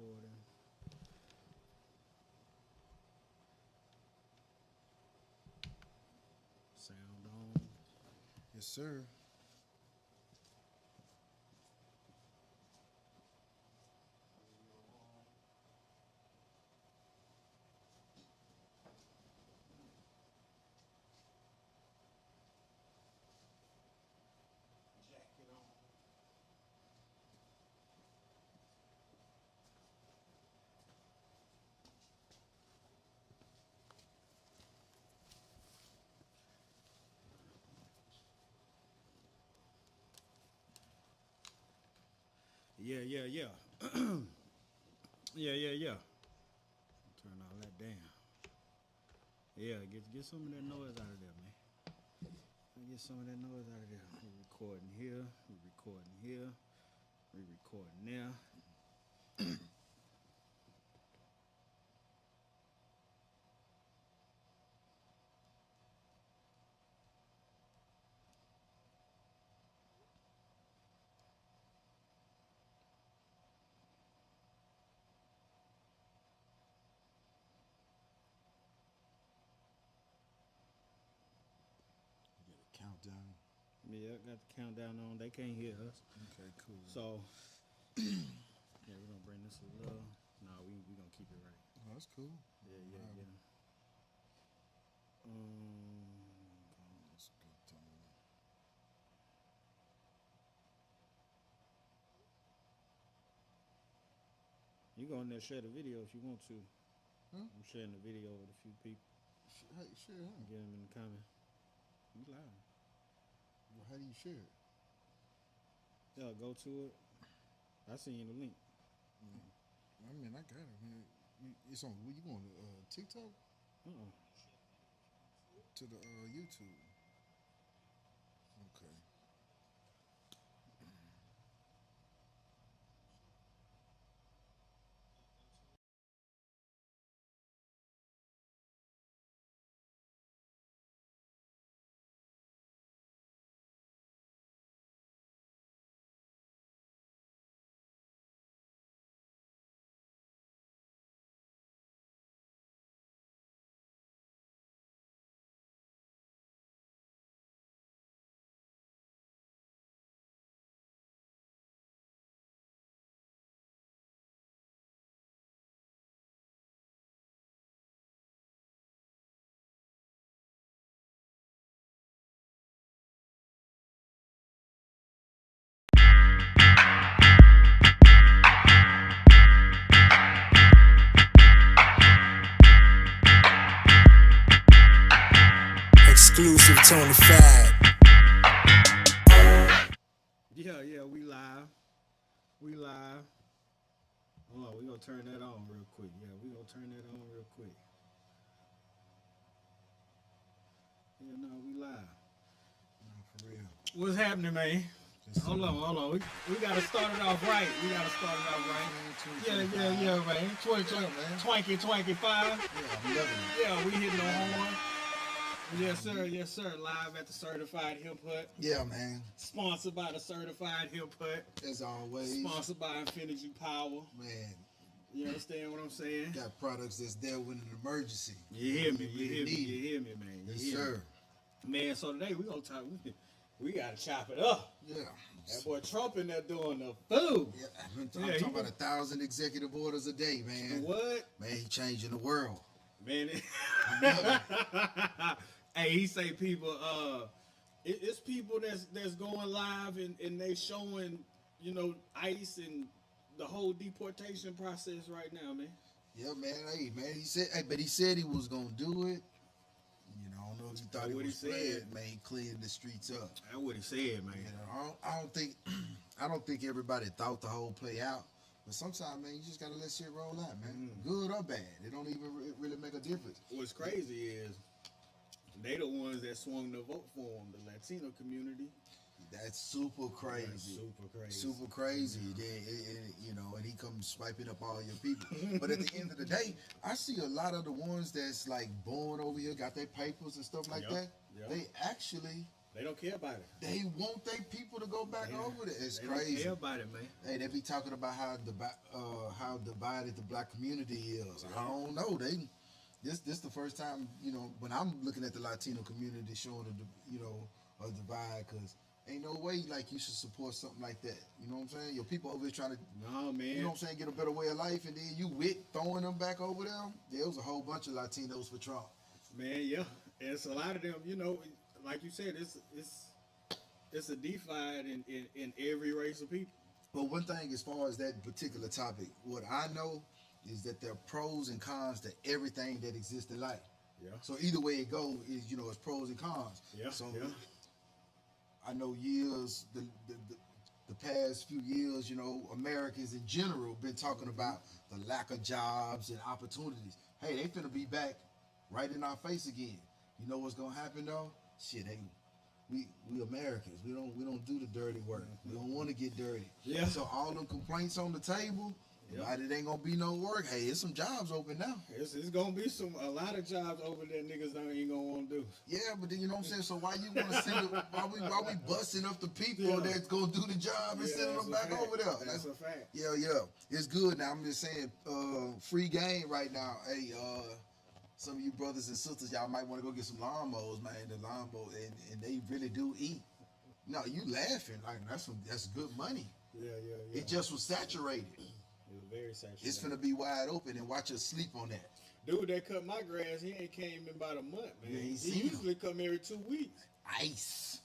recording. Sound on. Yes, sir. Jacket on. Yeah. yeah. Turn all that down. Yeah, get some of that noise out of there, man. Get some of that noise out of there. We're recording here. We're recording here. We're recording there. You got a countdown. Yeah, got the countdown on. They can't hear us. Okay, cool. So, yeah, we're going to bring this a little. No, we going to keep it right. Oh, that's cool. Yeah. That's a good tone. You go in there share the video if you want to. Huh? I'm sharing the video with a few people. Hey, share it. Get them in the comments. We live. Well, how do you share it? Yeah, go to it. I seen the link. I mean, I got it, man. It's on. Where you going to TikTok? To the YouTube. Okay. Exclusive Tony Fad. Yeah, we live. We live. Hold on, we gonna turn that on real quick. Yeah, we gonna turn that on real quick. Yeah, no, we live. No, for real. What's happening, man? Hold on. We gotta start it off right. Yeah, man. Twanky 5. Yeah, I'm loving it. Yeah, we hitting the horn. Yes, sir. Live at the Certified Hip Hut. Yeah, man. Sponsored by the Certified Hip Hut. As always. Sponsored by Infinity Power. Man, You understand what I'm saying? got products that's there when an emergency. You hear me, Really need. man. Yes, sir. Man, so today we gonna talk. We gotta chop it up. Yeah. That boy Trump in there doing the food. Yeah, I'm talking about 1,000 executive orders a day, man. What? Man, he changing the world. Man, hey, he say people. It's people that's going live and they showing, ICE and the whole deportation process right now, man. Yeah, man. Hey, man. He said he was gonna do it. I don't know if he thought he was playing. Man, he cleaning the streets up. That's what he said, man. I don't think everybody thought the whole play out. But sometimes, man, you just gotta let shit roll out, man. Good or bad, it don't even really make a difference. What's crazy is they the ones that swung the vote for him, the Latino community. That's super crazy. Super crazy. Then, and he comes swiping up all your people. But at the end of the day, I see a lot of the ones that's like born over here, got their papers and stuff like that. Yep. They actually They don't care about it. They want their people to go back over there. It's they crazy. Don't care about it, man. Hey, they be talking about how divided the black community is. I don't know. This the first time, when I'm looking at the Latino community showing a divide, because ain't no way like you should support something like that. You know what I'm saying? Your people over here trying to, no, man. You know what I'm saying, get a better way of life, and then you throwing them back over there. There was a whole bunch of Latinos for Trump. Man, yeah, and it's a lot of them. Like you said, it's a divide in every race of people. But one thing, as far as that particular topic, what I know is that there are pros and cons to everything that exists in life. Yeah. So either way it goes, is it's pros and cons. Yeah. So yeah. I know the past few years, Americans in general been talking about the lack of jobs and opportunities. Hey, they finna be back right in our face again. You know what's gonna happen though? Shit, we Americans. We don't do the dirty work. We don't want to get dirty. Yeah. So all them complaints on the table, right, it ain't gonna be no work. Hey, it's some jobs open now. It's gonna be a lot of jobs over there niggas ain't gonna want to do. Yeah, but then you know what I'm saying. So why you want to send it? Why we busting up the people that's gonna do the job and sending them back over there? That's a fact. Yeah. It's good. Now I'm just saying, free game right now. Hey, some of you brothers and sisters, y'all might want to go get some lawnmowers, man. The lawnmower, and they really do eat. No, you laughing like that's good money. Yeah. It just was saturated. It was very saturated. It's finna be wide open, and watch us sleep on that. Dude that cut my grass, he ain't came in about a month, man. You ain't He seen usually come every 2 weeks. Ice.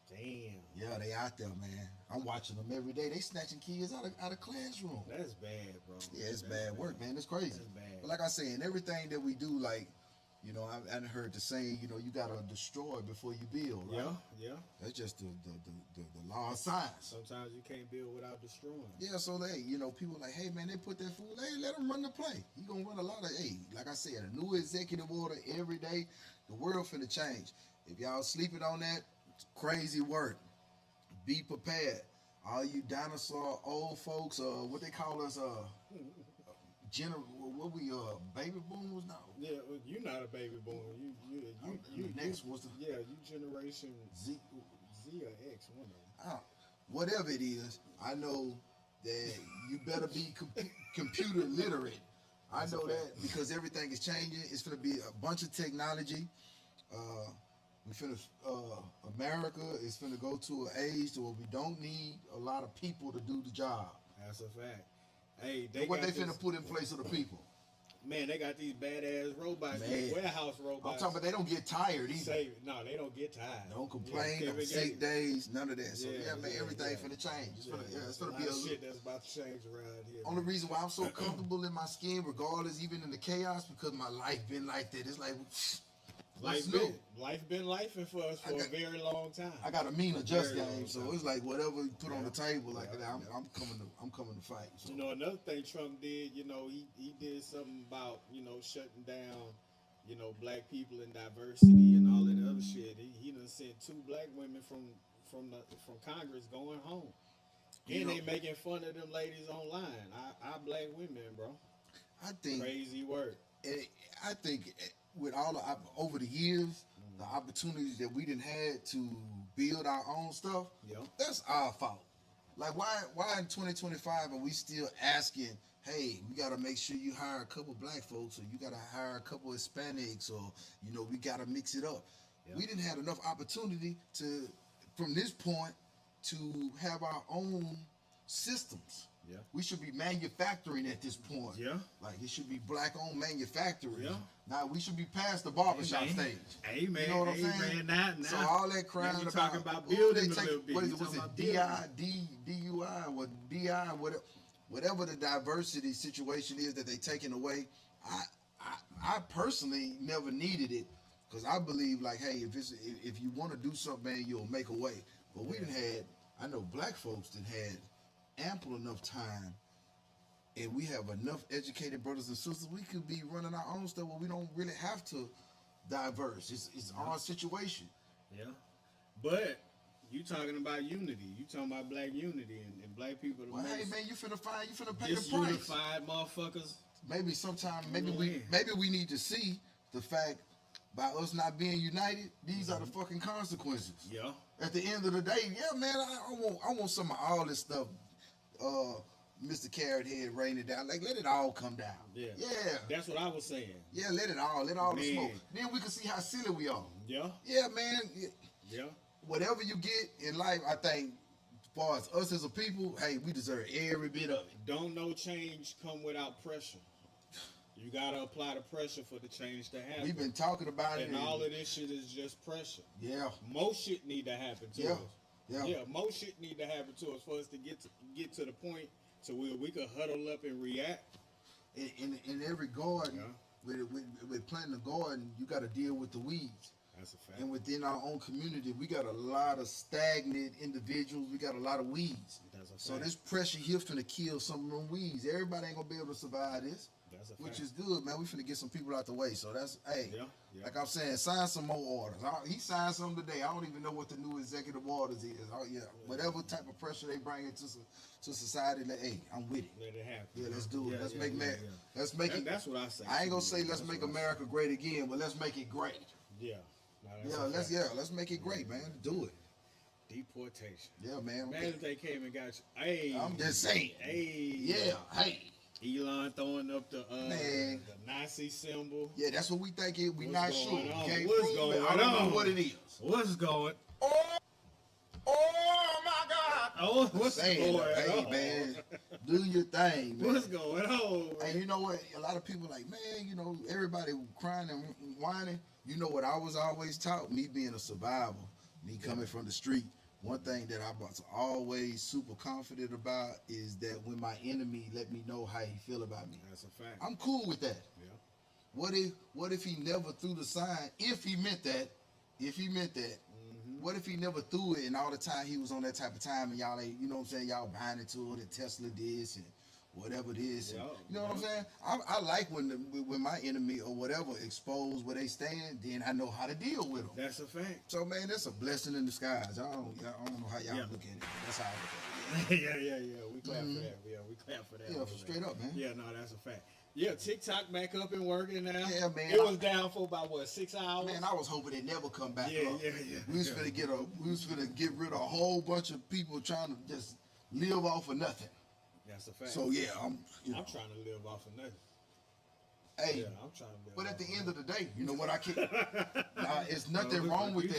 Damn. Yeah, they out there, man. I'm watching them every day. They snatching kids out of classroom. That's bad, bro. Yeah, it's bad work, man. It's crazy. That's bad. But like I say, in everything that we do, like, I heard the saying, you gotta destroy before you build, right? Yeah. That's just the law of science. Sometimes you can't build without destroying. Yeah, so people like, hey, man, they put that fool, hey, let him run the play. He gonna run a lot of, like I said, a new executive order every day. The world finna change. If y'all sleeping on that, it's crazy work. Be prepared. All you dinosaur old folks, what they call us, baby boomers now? Yeah, you're not a baby boomer. You next was you generation Z or X, one of them. Whatever it is, I know that you better be computer literate. I know that because everything is changing. It's going to be a bunch of technology. America is going to go to an age where we don't need a lot of people to do the job. That's a fact. Hey, they finna put in place of the people? Man, they got these badass robots, warehouse robots. I'm talking about they don't get tired either. No, they don't get tired. Don't complain, don't sick days, none of that. So everything finna change. It's finna be a shit that's about to change around here. Only reason why I'm so comfortable in my skin, regardless, even in the chaos, because my life been like that. It's like life been lifing for us for a very long time. I got a mean adjust game, so it's like whatever you put on the table, I'm coming to fight. So. Another thing Trump did, he did something about shutting down, black people and diversity and all that other shit. He done sent 2 black women from Congress going home, and they making fun of them ladies online. Our black women, bro. I think crazy work. I think. With all over the years, the opportunities that we didn't had to build our own stuff, that's our fault. Like why in 2025 are we still asking, hey, we gotta make sure you hire a couple black folks, or you gotta hire a couple Hispanics, or we gotta mix it up. We didn't have enough opportunity to, from this point, to have our own systems. Yeah. We should be manufacturing at this point. Yeah. Like it should be black-owned manufacturing. Yeah. Now we should be past the barbershop stage. Amen. You know what I'm saying? Now. So all that crying about talking about building a little bit. Was it DUI, whatever the diversity situation is that they taking away. I personally never needed it because I believe like, hey, if you want to do something, man, you'll make a way. But we done had, I know black folks that had ample enough time, and we have enough educated brothers and sisters. We could be running our own stuff where we don't really have to diverse. It's our situation. Yeah, but you talking about unity. You talking about black unity and black people. Well, hey man, you finna pay the price. Unified motherfuckers. Maybe sometime, maybe we need to see the fact by us not being united, these are the fucking consequences. Yeah. At the end of the day, yeah, man, I want some of all this stuff. Mr. Carrot Head rain it down. Like, let it all come down. Yeah. Yeah. That's what I was saying. Yeah, let all the smoke. Then we can see how silly we are. Yeah. Yeah, man. Yeah. Whatever you get in life, I think, as far as us as a people, hey, we deserve every bit of it. Don't no change come without pressure. You gotta apply the pressure for the change to happen. We've been talking about it. And all of this shit is just pressure. Yeah. Most shit need to happen to us. Yeah. Yeah, most shit need to happen to us for us to get to the point to where we could huddle up and react. In every garden, with planting a garden, you got to deal with the weeds. That's a fact. And within our own community, we got a lot of stagnant individuals. We got a lot of weeds. That's a fact. So this pressure here finna kill some of them weeds. Everybody ain't gonna be able to survive this. That's a fact. Which is good, man. We finna get some people out the way. So that's, hey, Yeah. like I'm saying, sign some more orders. He signed some today. I don't even know what the new executive orders is. Whatever type of pressure they bring into society, like, hey, I'm with it. Let it happen. Yeah, let's do it. Let's make Let's make it. That's what I say. I ain't gonna say let's make America great again, but let's make it great. Yeah. Let's make it great, man. Do it. Deportation. Yeah, man. Imagine if they came and got you. Hey. I'm just saying. Hey. Yeah. Hey. Elon throwing up the Nazi symbol. Yeah, that's what we think it. We not sure. Okay, what's going on? I don't know what it is. What's going? Oh my God! Oh, what's going on? Hey, man, do your thing, man. What's going on? And you know what? A lot of people like, man, you know, everybody crying and whining. You know what I was always taught? Me being a survivor, me coming from the street. One thing that I was always super confident about is that when my enemy let me know how he feel about me. That's a fact. I'm cool with that. Yeah. What if he never threw the sign? If he meant that. What if he never threw it and all the time he was on that type of time and y'all ain't, you know what I'm saying, y'all behind into it and Tesla this and whatever it is. And, you know what I'm saying? I like when my enemy or whatever expose where they stand, then I know how to deal with them. That's a fact. So, man, that's a blessing in disguise. I don't know how y'all look at it. That's how I look at it. Yeah. We clap for that. Yeah, we clap for that. Yeah, straight up, man. Yeah, no, that's a fact. Yeah, TikTok back up and working now. Yeah, man. It was down for about 6 hours. Man, I was hoping it never come back up. Yeah. We was finna get rid of a whole bunch of people trying to just live off of nothing. That's a fact. So yeah, I'm trying to live off of nothing. Hey, yeah, I'm trying to live. But at the end of the day, you know what I can't. It's nothing wrong with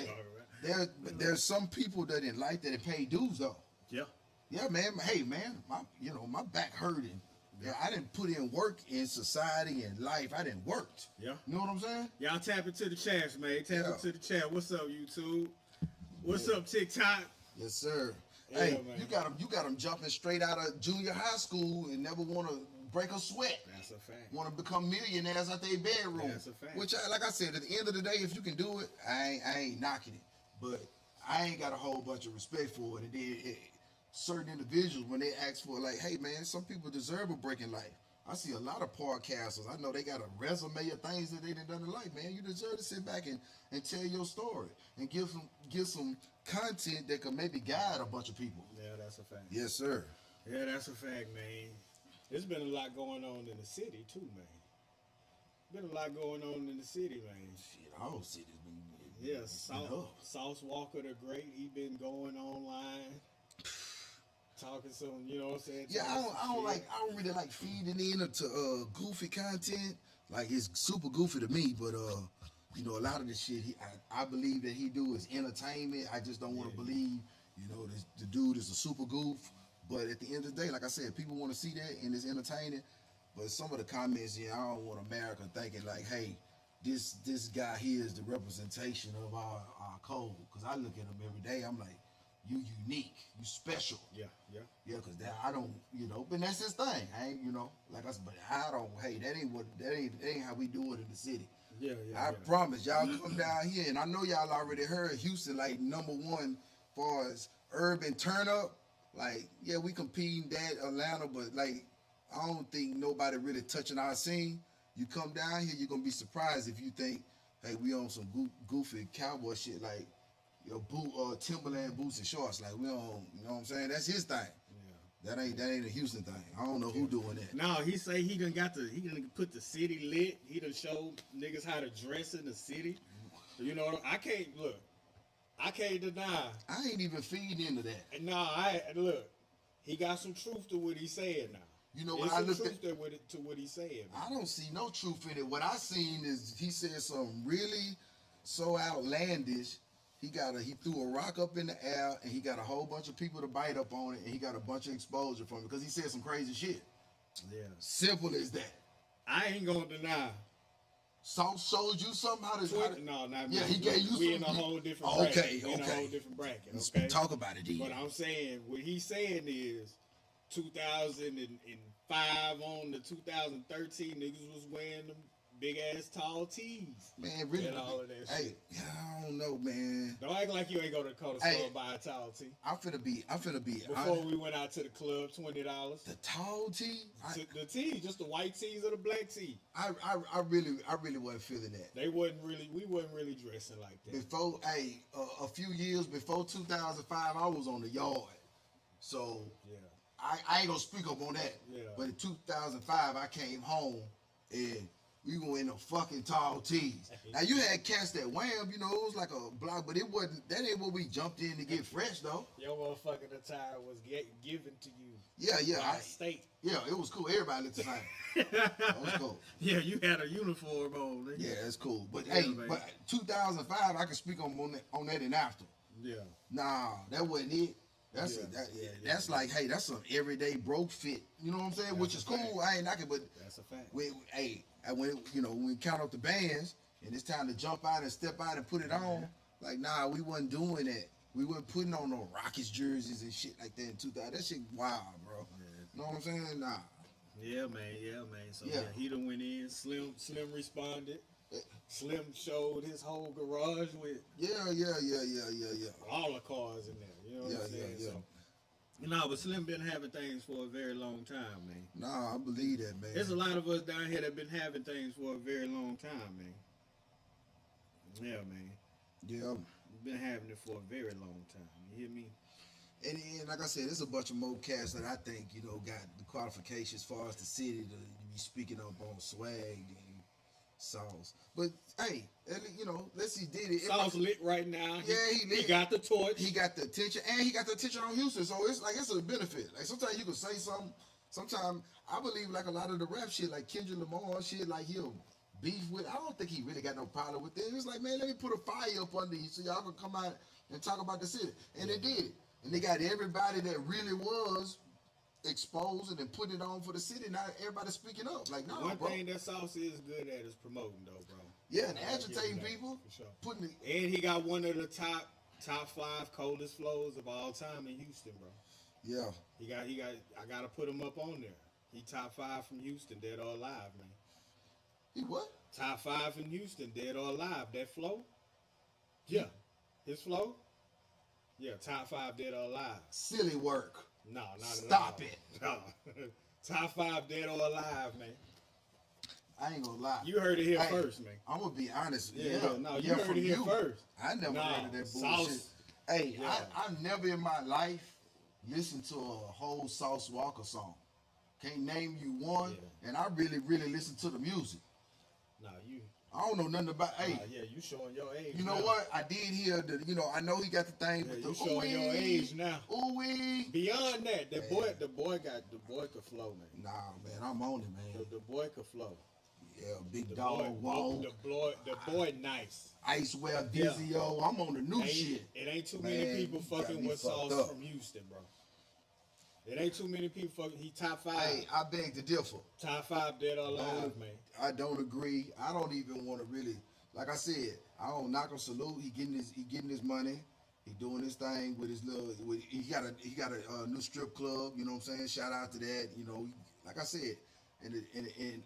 that. There's some people that didn't like that and pay dues though. Yeah. Yeah, man. Hey, man, my back hurting. Yeah, I didn't put in work in society and life. I didn't work. Yeah. You know what I'm saying? Y'all tap into the chats, man. Tap into the chat. What's up, YouTube? What's up, TikTok? Yes, sir. Yeah, hey, man. you got them jumping straight out of junior high school and never want to break a sweat. That's a fact. Want to become millionaires out their bedroom. That's a fact. Which, like I said, at the end of the day, if you can do it, I ain't knocking it. But I ain't got a whole bunch of respect for it. And then certain individuals, when they ask for, like, hey, man, some people deserve a break in life. I see a lot of podcasters. I know they got a resume of things that they done done in life, man. You deserve to sit back and tell your story and give some content that could maybe guide a bunch of people. Yeah, that's a fact. Yes, sir. Yeah, that's a fact, man. There's been a lot going on in the city, too, man. Been a lot going on in the city, man. Shit, all cities been. Yeah, Sauce Walker the Great, he been going online. Talking some, you know what I'm saying? Yeah, I don't really like feeding into goofy content. Like, it's super goofy to me, but you know, a lot of the shit I believe that he do is entertainment. I just don't want to believe, you know, the dude is a super goof. But at the end of the day, like I said, people want to see that and it's entertaining. But some of the comments, I don't want America thinking like, hey, this guy here is the representation of our code. Because I look at him every day, I'm like, you unique, you special. Yeah. Because I don't, but that's his thing. I ain't, like I said, but I don't. Hey, that ain't how we do it in the city. Yeah. I promise y'all come down here, and I know y'all already heard Houston like #1 far as urban turn up. Like, yeah, we competing that Atlanta, but like I don't think nobody really touching our scene. You come down here, you're gonna be surprised if you think, hey, we on some goofy cowboy shit like Timberland boots and shorts. Like we don't, you know what I'm saying? That's his thing. Yeah. That ain't a Houston thing. I don't know who doing that. No, he say he done put the city lit. He done showed niggas how to dress in the city. You know, I can't deny. I ain't even feeding into that. No, look. He got some truth to what he said now. You know, when I looked at to what he said. Man. I don't see no truth in it. What I seen is he said something really so outlandish. He threw a rock up in the air, and he got a whole bunch of people to bite up on it, and he got a bunch of exposure from it because he said some crazy shit. Yeah. Simple as that. I ain't gonna deny. Sauce showed you something how to. No, not yeah, me. he gave you. We in a whole different bracket. Okay. We in a whole different bracket. Okay. Talk about it, then. But I'm saying what he's saying is 2005 on to 2013, niggas was wearing them big ass tall tees. Man, really? And all of that shit. I don't know, man. Don't act like you ain't go to the store buy a tall tee. I'm finna be. Before we went out to the club, $20. The tall tee? The tee, just the white tees or the black tee. I really wasn't feeling that. We wasn't really dressing like that. Before, a few years before 2005, I was on the yard. So, yeah. I ain't gonna speak up on that. Yeah. But in 2005, I came home and we were in the fucking tall tees. Now you had cats that wham, you know, it was like a block, but it wasn't. That ain't what we jumped in to get fresh though. Your motherfucking attire was given to you. Yeah, by state. Yeah, it was cool. Everybody looked the same. That was cool. Yeah, you had a uniform on. Nigga. Yeah, that's cool. But yeah, but 2005, I can speak on that and after. Yeah. Nah, that wasn't it. That's like, hey, that's some everyday broke fit. You know what I'm saying? That's Which is cool. I ain't knocking, but that's a fact. When we count up the bands and it's time to jump out and step out and put it on, like, nah, we wasn't doing that. We wasn't putting on no Rockets jerseys and shit like that in 2000. That shit wild, bro. Yeah. You know what I'm saying? Nah. Yeah, man. So he done went in. Slim responded. Slim showed his whole garage with all the cars in there. You know what I'm saying? Yeah. So, but Slim been having things for a very long time, man. Nah, I believe that, man. There's a lot of us down here that been having things for a very long time, man. Yeah, man. Yeah. Been having it for a very long time. You hear me? And like I said, there's a bunch of more cats that I think, got the qualifications as far as the city to be speaking up on swag and Sauce. But hey, let's see, did it. Sauce lit right now. He lit. He got the torch. He got the attention, and he got the attention on Houston. So it's a benefit. Like sometimes you can say something. Sometimes I believe like a lot of the rap shit, like Kendrick Lamar shit, like he'll beef with. I don't think he really got no problem with it. It's like, man, let me put a fire up under you so y'all can come out and talk about the city. And they did. And they got everybody that really was exposed and put it on for the city. Now everybody's speaking up. Like, no, One bro. thing that Sauce is good at is promoting, though, bro. Yeah, and agitating people. For sure. Putting it. And he got one of the top 5 coldest flows of all time in Houston, bro. Yeah. I gotta put him up on there. He top 5 from Houston, dead or alive, man. He what? Top 5 in Houston, dead or alive. That flow? Yeah. His flow? Yeah, top 5 dead or alive. Silly work. No, not at all. Stop it. No. Top 5 dead or alive, man. I ain't gonna lie. You heard it here first, man. I'm gonna be honest. You heard it here first. I never heard of that bullshit. Sauce. Hey, I never in my life listened to a whole Sauce Walker song. Can't name you one, and I really, really listen to the music. I don't know nothing about. Hey, you showing your age. You know what? I did hear that. I know he got the thing. Yeah, you showing your age now. Ooh wee. Beyond that, the boy could flow, man. Nah, man, I'm on it, man. The boy could flow. Yeah, big dog. Whoa. The boy nice. Icewear, Vizio. I'm on the new shit. It ain't too many people fucking with Sauce from Houston, bro. It ain't too many people fucking. He top 5. Hey, I beg to differ. Top 5 dead or alive, man. I don't agree. I don't even want to really. Like I said, I don't knock him. Salute. He getting his money. He doing his thing with his little. He got a new strip club. You know what I'm saying? Shout out to that. Like I said, and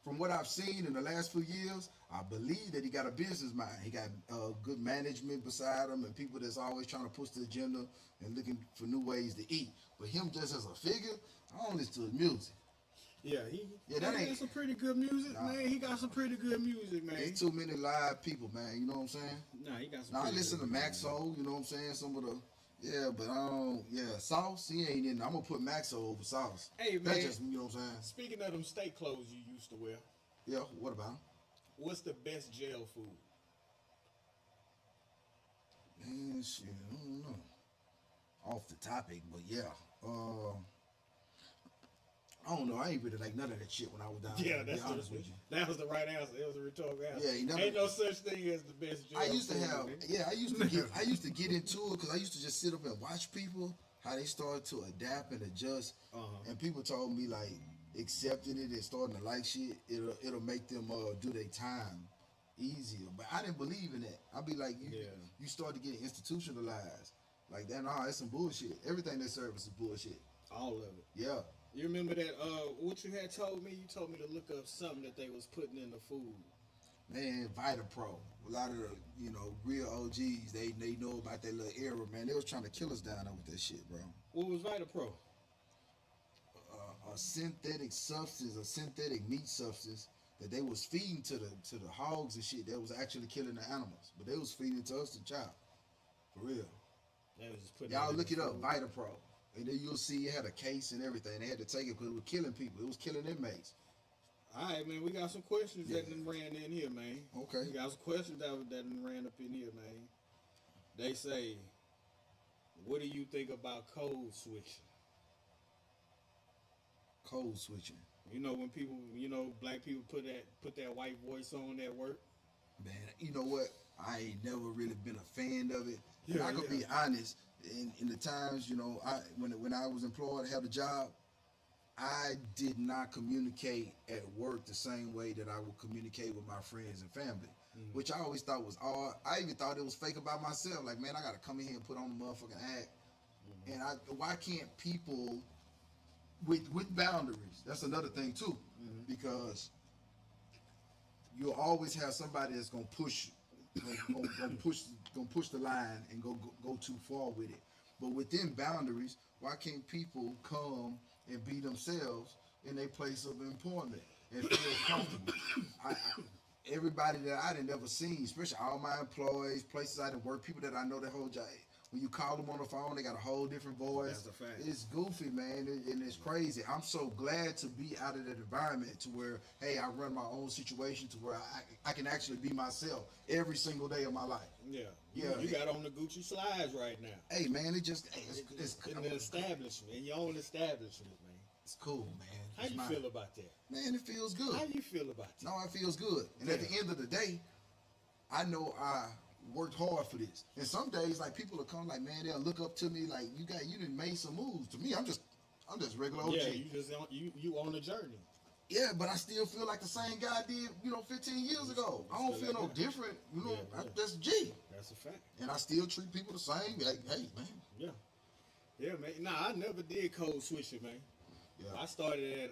from what I've seen in the last few years, I believe that he got a business mind. He got good management beside him and people that's always trying to push the agenda and looking for new ways to eat. But him just as a figure, I don't listen to his music. Yeah, that ain't some pretty good music, man. He got some pretty good music, man. Ain't too many live people, man. You know what I'm saying? Nah, he got some. Now I listen to Maxo. You know what I'm saying? Some of the Yeah, but sauce, he ain't in. I'm gonna put Maxo over sauce. Hey man, that's just, you know what I'm saying. Speaking of them steak clothes you used to wear, Yeah, what about him? what's the best jail food? Man, shit, I don't know. Off the topic, but yeah. I don't know. I ain't really like none of that shit when I was down Yeah, there. That was the right answer. It was a rhetorical answer. Yeah, ain't no such thing as the best jail I used to food, have. man. Yeah, I used to get into it because I used to just sit up and watch people how they started to adapt and adjust. And people told me like accepting it and starting to like shit, it'll make them do their time easier. But I didn't believe in that. I'd be like, you start to get institutionalized. Like that, nah, that's some bullshit. Everything they serve is bullshit. All of it. Yeah. You remember that? What you had told me? You told me to look up something that they was putting in the food. Man, VitaPro. A lot of the, real OGs, they know about that little era, man. They was trying to kill us down there with that shit, bro. What was VitaPro? A synthetic substance, a synthetic meat substance that they was feeding to the hogs and shit that was actually killing the animals. But they was feeding to us, the child. For real. They was just putting Y'all look it up, VitaPro. And then you'll see it had a case and everything. They had to take it because it was killing people. It was killing inmates. All right, man. We got some questions that done ran in here, man. Okay. We got some questions that done ran up in here, man. They say, what do you think about code switching? Code switching. You know when people, black people put that white voice on at work? Man, you know what? I ain't never really been a fan of it. Yeah, I could be honest. In the times, when I was employed, had a job, I did not communicate at work the same way that I would communicate with my friends and family, which I always thought was odd. I even thought it was fake about myself. Like, man, I got to come in here and put on the motherfucking act. And why can't people with boundaries? That's another thing too, because you'll always have somebody that's gonna push push the line and go too far with it. But within boundaries, why can't people come and be themselves in a place of employment and feel comfortable? Everybody that I didn't ever seen, especially all my employees, places I didn't work, people that I know their whole job. When you call them on the phone, they got a whole different voice. That's a fact. It's goofy, man, and it's crazy. I'm so glad to be out of that environment to where, hey, I run my own situation to where I can actually be myself every single day of my life. Yeah. Yeah. You got on the Gucci slides right now. Hey, man, it's in the establishment, in your own establishment, man. It's cool, man. How you feel about that? Man, it feels good. How you feel about that? No, it feels good. And at the end of the day, I know I worked hard for this. And some days, like, people will come like, man, they'll look up to me like, you done made some moves. To me, I'm just regular OG. Yeah, you on the journey. Yeah, but I still feel like the same guy did, 15 years ago. I don't feel no different. That's G. That's a fact. And I still treat people the same. Like, hey, man. Yeah. Yeah, man. Nah, I never did code switching, man. Yeah. I started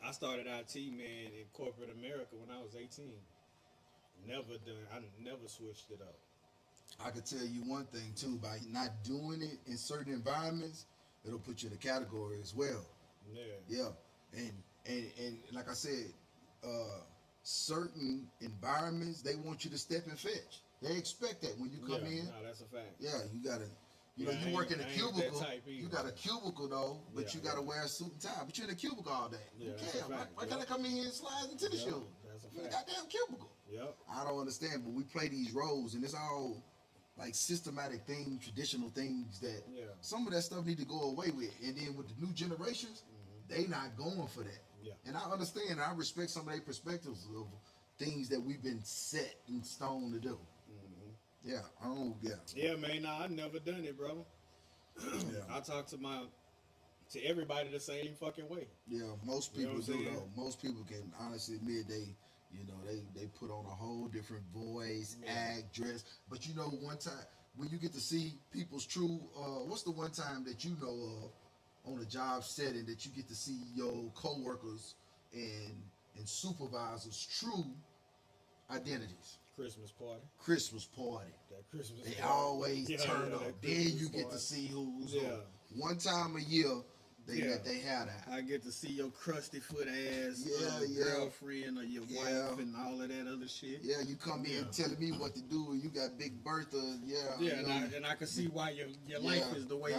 IT, man, in corporate America when I was 18. I never switched it up. I could tell you one thing too, by not doing it in certain environments, it'll put you in a category as well. Yeah. And like I said, certain environments, they want you to step and fetch. They expect that when you come in. No, that's a fact. Yeah, you gotta. You work in a cubicle. You got a cubicle though, but you gotta wear a suit and tie. But you're in a cubicle all day. Yeah, why can't I come in here and slide into the shoe? That's a You're in a fact. goddamn cubicle. Yep. I don't understand, but we play these roles, and it's all like systematic things, traditional things that some of that stuff need to go away with. And then with the new generations, they not going for that. Yeah. And I understand, and I respect some of their perspectives of things that we've been set in stone to do. Yeah, Yeah, man. Nah, I never done it, brother. I talk to everybody the same fucking way. Yeah, most people do saying? though. Most people can honestly admit they put on a whole different voice, act, dress. But one time when you get to see people's true, what's the one time that you know of on a job setting that you get to see your coworkers and supervisors' true identities? Christmas party. That Christmas They party. Always turn up. that Then you Christmas get party. to see who's who. One time a year, they let their hair down. I get to see your crusty foot ass girlfriend or your wife and all of that other shit. Yeah, you come in telling me what to do, and you got Big Bertha. And I can see why your life is the way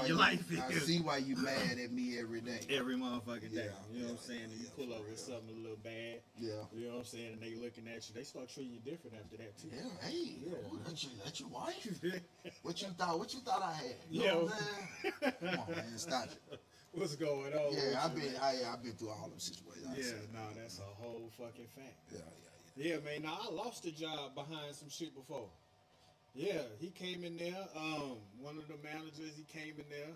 your life is. I see why you mad at me every day. Every motherfucking day. You know what I'm saying? And you pull up with something a little bad. Yeah. You know what I'm saying? And they looking at you. They start treating you different after that too. Yeah. Hey. Ooh, that's your wife? What you thought I had? You know what I'm saying? Come on, man. Stop it. What's going on? Yeah, I've been through all them situations. That's a whole fucking fact. Yeah, man. Now I lost a job behind some shit before. Yeah, he came in there. One of the managers, he came in there.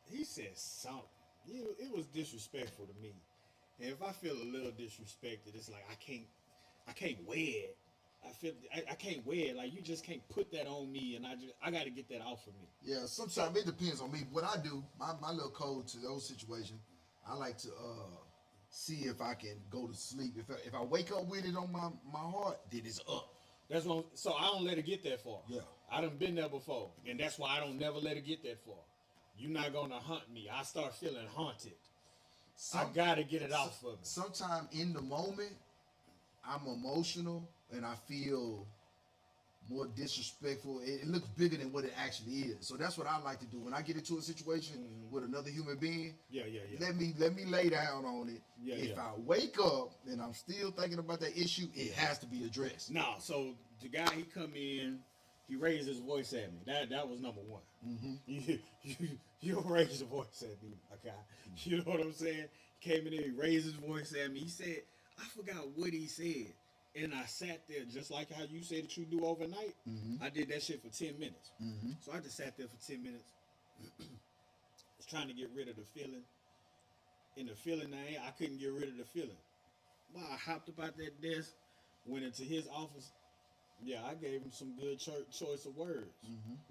He said something. It was disrespectful to me. And if I feel a little disrespected, it's like I can't wear it. I can't wear it. Like, you just can't put that on me, and I got to get that off of me. Yeah, sometimes it depends on me. What I do, my little code to those situations, I like to see if I can go to sleep. If I wake up with it on my heart, then it's up. That's what. So I don't let it get that far. Yeah, I done been there before, and that's why I don't never let it get that far. You're not gonna hunt me. I start feeling haunted. I gotta get it off of me. Sometimes in the moment, I'm emotional and I feel more disrespectful. It looks bigger than what it actually is. So that's what I like to do when I get into a situation with another human being. Yeah. Let me lay down on it. If I wake up and I'm still thinking about that issue, it has to be addressed. No, so the guy, he come in, he raised his voice at me. That was number one. You don't raise your voice at me, okay? You know what I'm saying? He came in there, he raised his voice at me. He said, I forgot what he said. And I sat there just like how you said that you do overnight. I did that shit for 10 minutes. So I just sat there for 10 minutes. Was trying to get rid of the feeling. And the feeling I couldn't get rid of the feeling. Well, I hopped up out that desk, went into his office. Yeah, I gave him some good choice of words.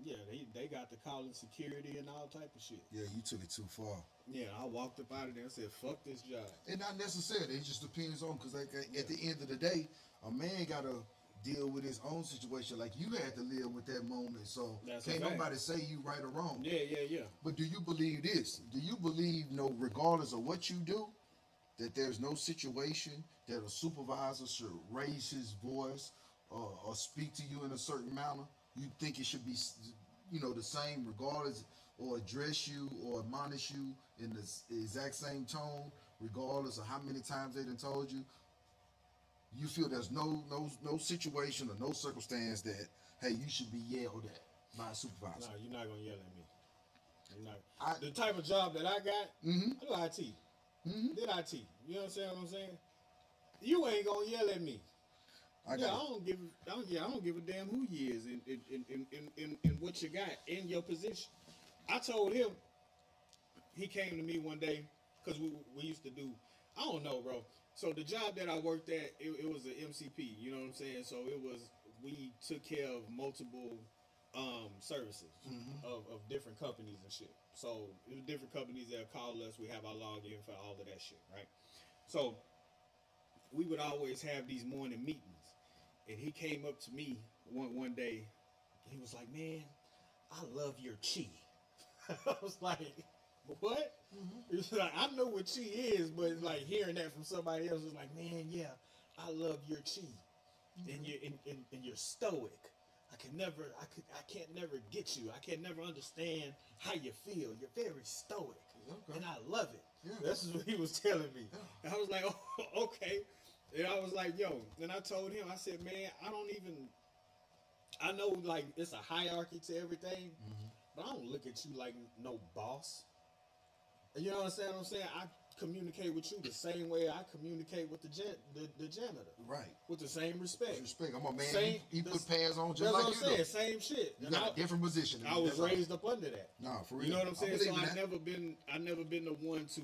Yeah, they got to calling security and all type of shit. Yeah, you took it too far. Yeah, I walked up out of there and said, fuck this job. And not necessarily. It just depends on, because like, at the end of the day, a man got to deal with his own situation. Like, you had to live with that moment. So can't nobody say you right or wrong. Yeah. But do you believe this? Do you believe, regardless of what you do, that there's no situation that a supervisor should raise his voice or speak to you in a certain manner? You think it should be, the same regardless, or address you or admonish you in the exact same tone, regardless of how many times they done told you? You feel there's no situation or no circumstance that, hey, you should be yelled at by a supervisor? No, you're not gonna yell at me. The type of job that I got, I do IT. Did IT. You know what I'm saying? You ain't gonna yell at me. I don't give a damn who you is in what you got in your position. I told him, he came to me one day, because we used to do, I don't know, bro. So the job that I worked at, it was an MCP, you know what I'm saying? So we took care of multiple services of different companies and shit. So it was different companies that called us. We have our login for all of that shit, right? So we would always have these morning meetings. And he came up to me one day. He was like, man, I love your chi. I was like, what? He was like, I know what chi is, but it's like hearing that from somebody else is like, man, yeah, I love your chi. And you're stoic. I can't never get you. I can never understand how you feel. You're very stoic. And I love it. Yeah. This is what he was telling me. And I was like, oh, okay. And I was like, yo, and I told him, I said, man, I know like it's a hierarchy to everything, but I don't look at you like no boss. You know what I'm saying? I communicate with you the same way I communicate with the janitor. Right. With the same respect. I'm a man. He put pads on just like you. That's what I'm saying. Same shit. You got a different position. I was raised up under that. Nah, for real. You know what I'm saying? So I never been the one to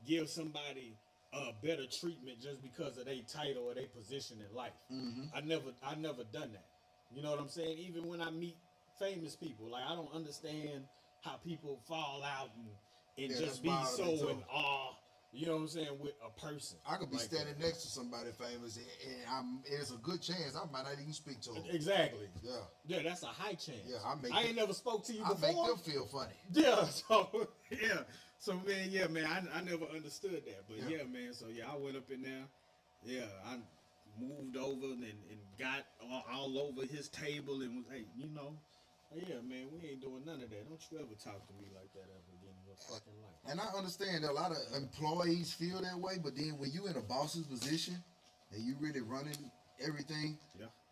give somebody better treatment just because of their title or their position in life. I never done that. You know what I'm saying? Even when I meet famous people, like I don't understand how people fall out and just be so in awe. You know what I'm saying? With a person. I could be like standing next to somebody famous, and there's a good chance I might not even speak to them. Exactly. Yeah. Yeah, that's a high chance. Yeah, I ain't never spoke to you I before. make them feel funny. Yeah, so yeah. So man, yeah, man, I never understood that. But yeah, man, so yeah, I went up in there. Yeah, I moved over and got all over his table and was, hey, you know, yeah, man, we ain't doing none of that. Don't you ever talk to me like that ever again in your fucking life. And I understand that a lot of employees feel that way, but then when you in a boss's position and you really running everything,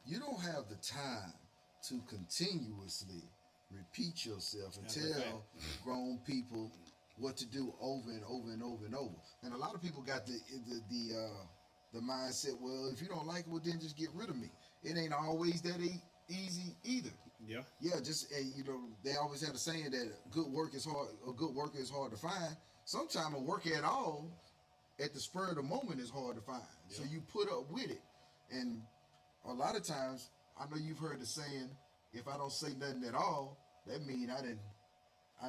you don't have the time to continuously repeat yourself and tell grown people what to do over and over and over and over. And a lot of people got the mindset, well, if you don't like it, well, then just get rid of me. It ain't always that easy either. Yeah. Yeah, just you know, they always have the saying that good work is hard. A good worker is hard to find. Sometimes a work at all, at the spur of the moment, is hard to find. Yeah. So you put up with it, and a lot of times, I know you've heard the saying, if I don't say nothing at all, that means I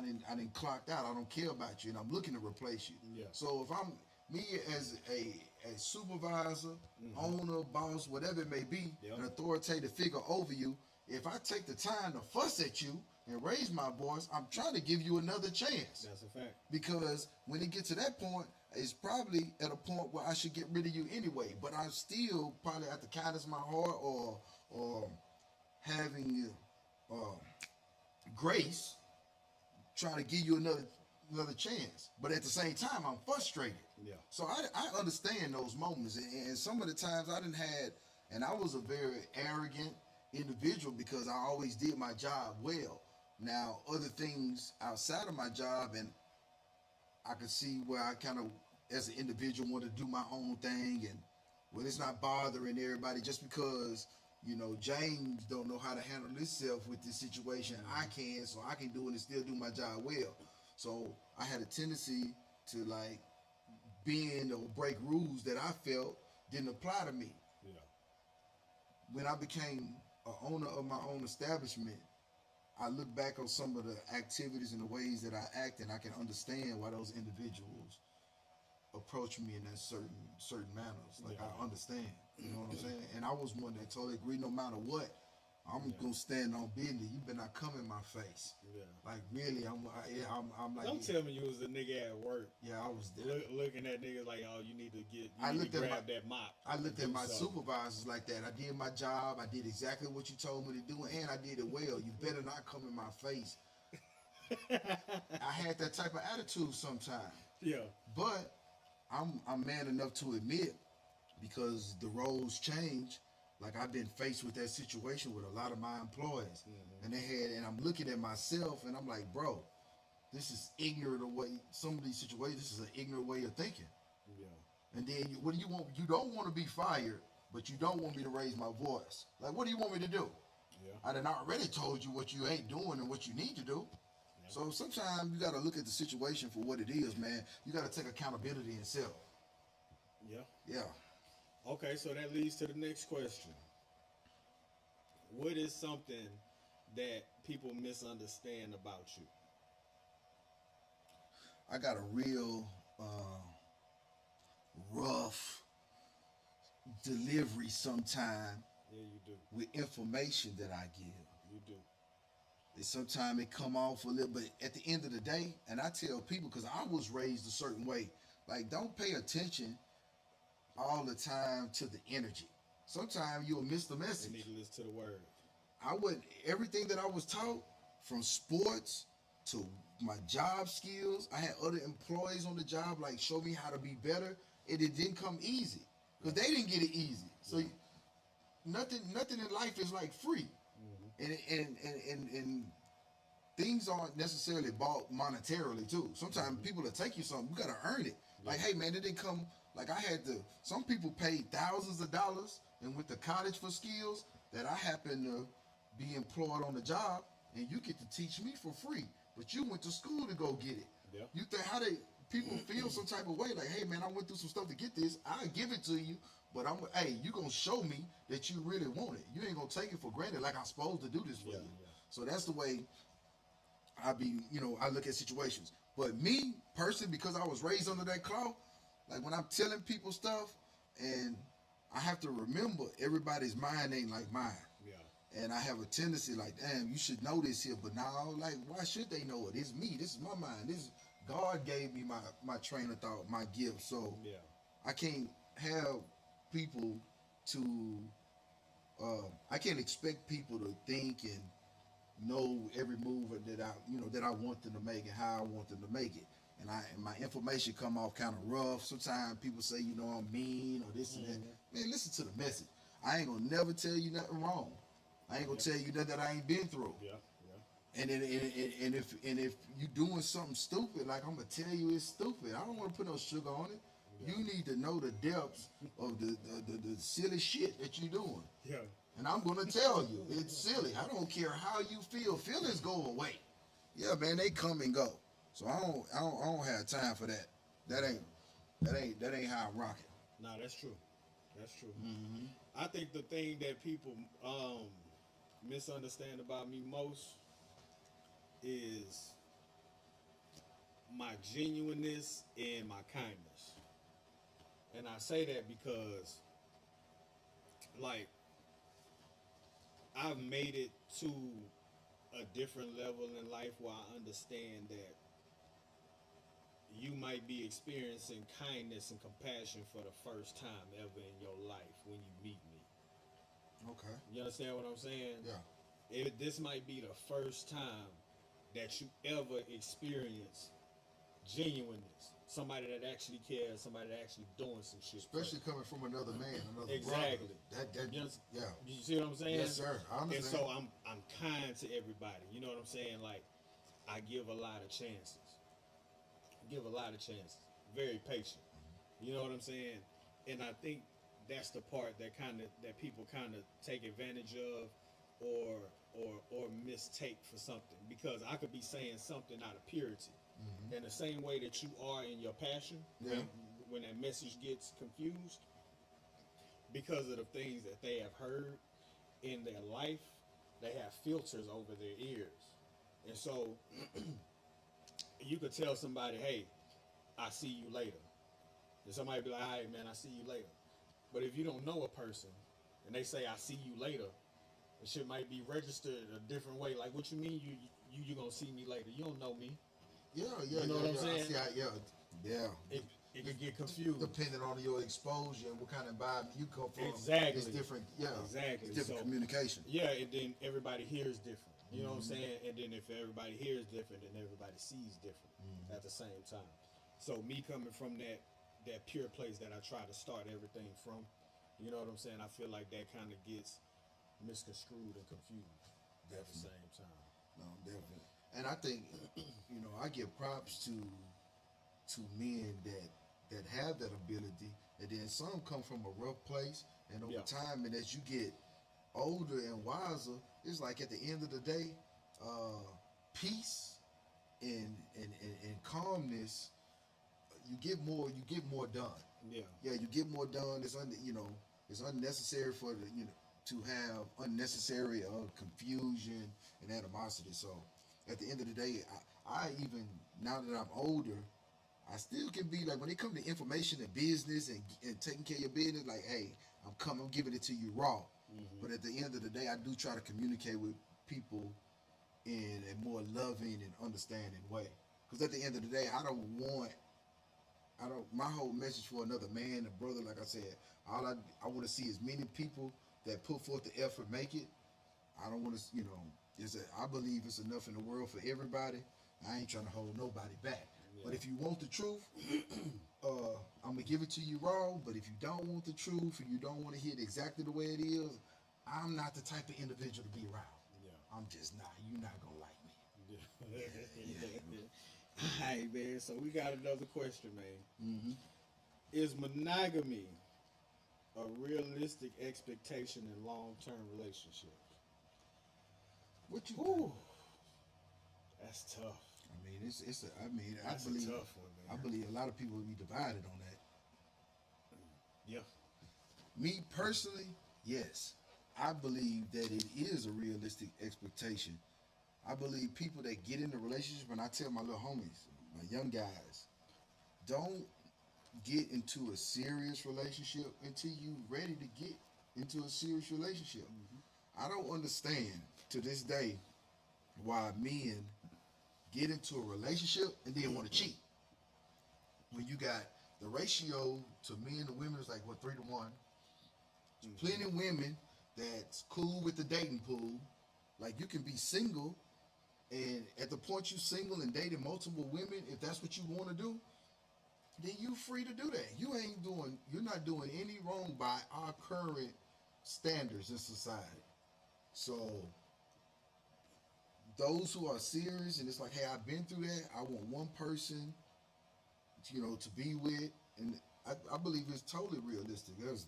didn't clocked out. I don't care about you, and I'm looking to replace you. Yeah. So if I'm me as a supervisor, owner, boss, whatever it may be, an authoritative figure over you, if I take the time to fuss at you and raise my voice, I'm trying to give you another chance. That's a fact. Because when it gets to that point, it's probably at a point where I should get rid of you anyway. But I'm still probably at the kindness of my heart or having grace, trying to give you another chance. But at the same time, I'm frustrated. Yeah. So I understand those moments. And some of the times I didn't had, and I was a very arrogant individual because I always did my job well. Now, other things outside of my job, and I could see where I kind of, as an individual, want to do my own thing, and well, it's not bothering everybody just because, you know, James don't know how to handle himself with this situation. I can, so I can do it and still do my job well. So I had a tendency to like bend or break rules that I felt didn't apply to me. Yeah. When I became an owner of my own establishment, I look back on some of the activities and the ways that I act, and I can understand why those individuals approach me in that certain manners. Like, I understand, you know what I'm saying? And I was one that totally agreed, no matter what, I'm gonna stand on business. You better not come in my face. Yeah. Like, really, I'm like. Don't tell me you was a nigga at work. Yeah, I was there. Looking at niggas like, oh, you need to grab that mop. I looked at my supervisors like that. I did my job. I did exactly what you told me to do, and I did it well. You better not come in my face. I had that type of attitude sometimes. Yeah. But I'm man enough to admit, because the roles change. Like, I've been faced with that situation with a lot of my employees, and I'm looking at myself, and I'm like, bro, this is ignorant of way. Some of these situations, this is an ignorant way of thinking. Yeah. And then what do you want? You don't want to be fired, but you don't want me to raise my voice. Like, what do you want me to do? Yeah. I done already told you what you ain't doing and what you need to do. Yeah. So sometimes you got to look at the situation for what it is, man. You got to take accountability in self. Yeah. Yeah. Okay, so that leads to the next question. What is something that people misunderstand about you? I got a real rough delivery sometime. Yeah, you do. With information that I give. You do. And sometimes it come off a little, but at the end of the day, and I tell people, because I was raised a certain way, like, don't pay attention all the time to the energy. Sometimes you'll miss the message. You need to listen to the word. Everything that I was taught, from sports to my job skills, I had other employees on the job, like, show me how to be better, and it didn't come easy, because they didn't get it easy. So nothing in life is like free. And things aren't necessarily bought monetarily too. Sometimes people will take you something, you gotta earn it. Like, hey man, it didn't come. Like, some people paid thousands of dollars and went to college for skills that I happen to be employed on the job, and you get to teach me for free. But you went to school to go get it. Yeah. You think people feel some type of way, like, hey man, I went through some stuff to get this. I'll give it to you, but you gonna show me that you really want it. You ain't gonna take it for granted like I'm supposed to do this for you. Yeah. So that's the way I look at situations. But me personally, because I was raised under that cloth, Like when I'm telling people stuff, and I have to remember everybody's mind ain't like mine. Yeah. And I have a tendency like, damn, you should know this here, but now, like, why should they know it? It's me. This is my mind. This God gave me my train of thought, my gift. So Yeah. I can't have people to. I can't expect people to think and know every move that I want them to make and how I want them to make it. And my information come off kind of rough. Sometimes people say, I'm mean or this and that. Man, listen to the message. I ain't gonna never tell you nothing wrong. I ain't gonna tell you nothing that I ain't been through. Yeah. And if you doing something stupid, like I'm gonna tell you it's stupid. I don't want to put no sugar on it. Yeah. You need to know the depths of the silly shit that you're doing. Yeah. And I'm gonna tell you, it's silly. I don't care how you feel. Feelings go away. Yeah, man, they come and go. So I don't have time for that. That ain't how I rock it. Nah, that's true. That's true. Mm-hmm. I think the thing that people misunderstand about me most is my genuineness and my kindness. And I say that because, like, I've made it to a different level in life where I understand that you might be experiencing kindness and compassion for the first time ever in your life when you meet me. Okay. You understand what I'm saying? Yeah. This might be the first time that you ever experience genuineness. Somebody that actually cares, somebody that actually doing some shit. Especially coming from another man, another exactly. Brother. Yeah. You see what I'm saying? Yes, sir. I understand. And so I'm kind to everybody. You know what I'm saying? Like, I give a lot of chances. Very patient. You know what I'm saying? And I think that's the part that people kind of take advantage of or mistake for something, because I could be saying something out of purity. In the same way that you are in your passion, when that message gets confused, because of the things that they have heard in their life, they have filters over their ears. And so you could tell somebody, hey, I see you later. And somebody be like, all right, man, I see you later. But if you don't know a person and they say, I see you later, the shit might be registered a different way. Like, what you mean you gonna see me later? You don't know me. Yeah. You know what I'm saying? Yeah. It can get confused. Depending on your exposure and what kind of environment you come from. Exactly. It's different. Yeah. Exactly. It's different communication. Yeah, and then everybody hears different. You know what I'm saying? And then if everybody hears different, then everybody sees different at the same time. So me coming from that pure place that I try to start everything from, you know what I'm saying? I feel like that kind of gets misconstrued and confused at the same time. No, definitely. And I think, I give props to men that have that ability, and then some come from a rough place, and over time, and as you get older and wiser, it's like at the end of the day, peace and calmness, you get more done. Yeah, you get more done. It's it's unnecessary for to have unnecessary confusion and animosity. So at the end of the day, I even now that I'm older, I still can be like, when it comes to information and business and taking care of your business, like, hey, I'm giving it to you raw. But at the end of the day, I do try to communicate with people in a more loving and understanding way. Because at the end of the day, my whole message for another man, a brother, like I said, all I want to see is many people that put forth the effort, make it. I don't want to, I believe it's enough in the world for everybody. I ain't trying to hold nobody back. But if you want the truth, I'm going to give it to you raw. But if you don't want the truth and you don't want to hear it exactly the way it is, I'm not the type of individual to be around. I'm just not. You're not going to like me. All right, man. So we got another question, man. Is monogamy a realistic expectation in long-term relationships? What you? Ooh, that's tough. I mean, That's I believe a tough one, man. I believe a lot of people will be divided on that. Yeah. Me personally, yes. I believe that it is a realistic expectation. I believe people that get into relationships, and I tell my little homies, my young guys, don't get into a serious relationship until you ready to get into a serious relationship. I don't understand to this day why men get into a relationship and then want to cheat. When you got the ratio to men to women is like what, 3-to-1. Plenty of women that's cool with the dating pool. Like you can be single, and at the point you single and dating multiple women, if that's what you want to do, then you free to do that. You're not doing any wrong by our current standards in society. So those who are serious and it's like, hey, I've been through that. I want one person, to be with, and I believe it's totally realistic. There's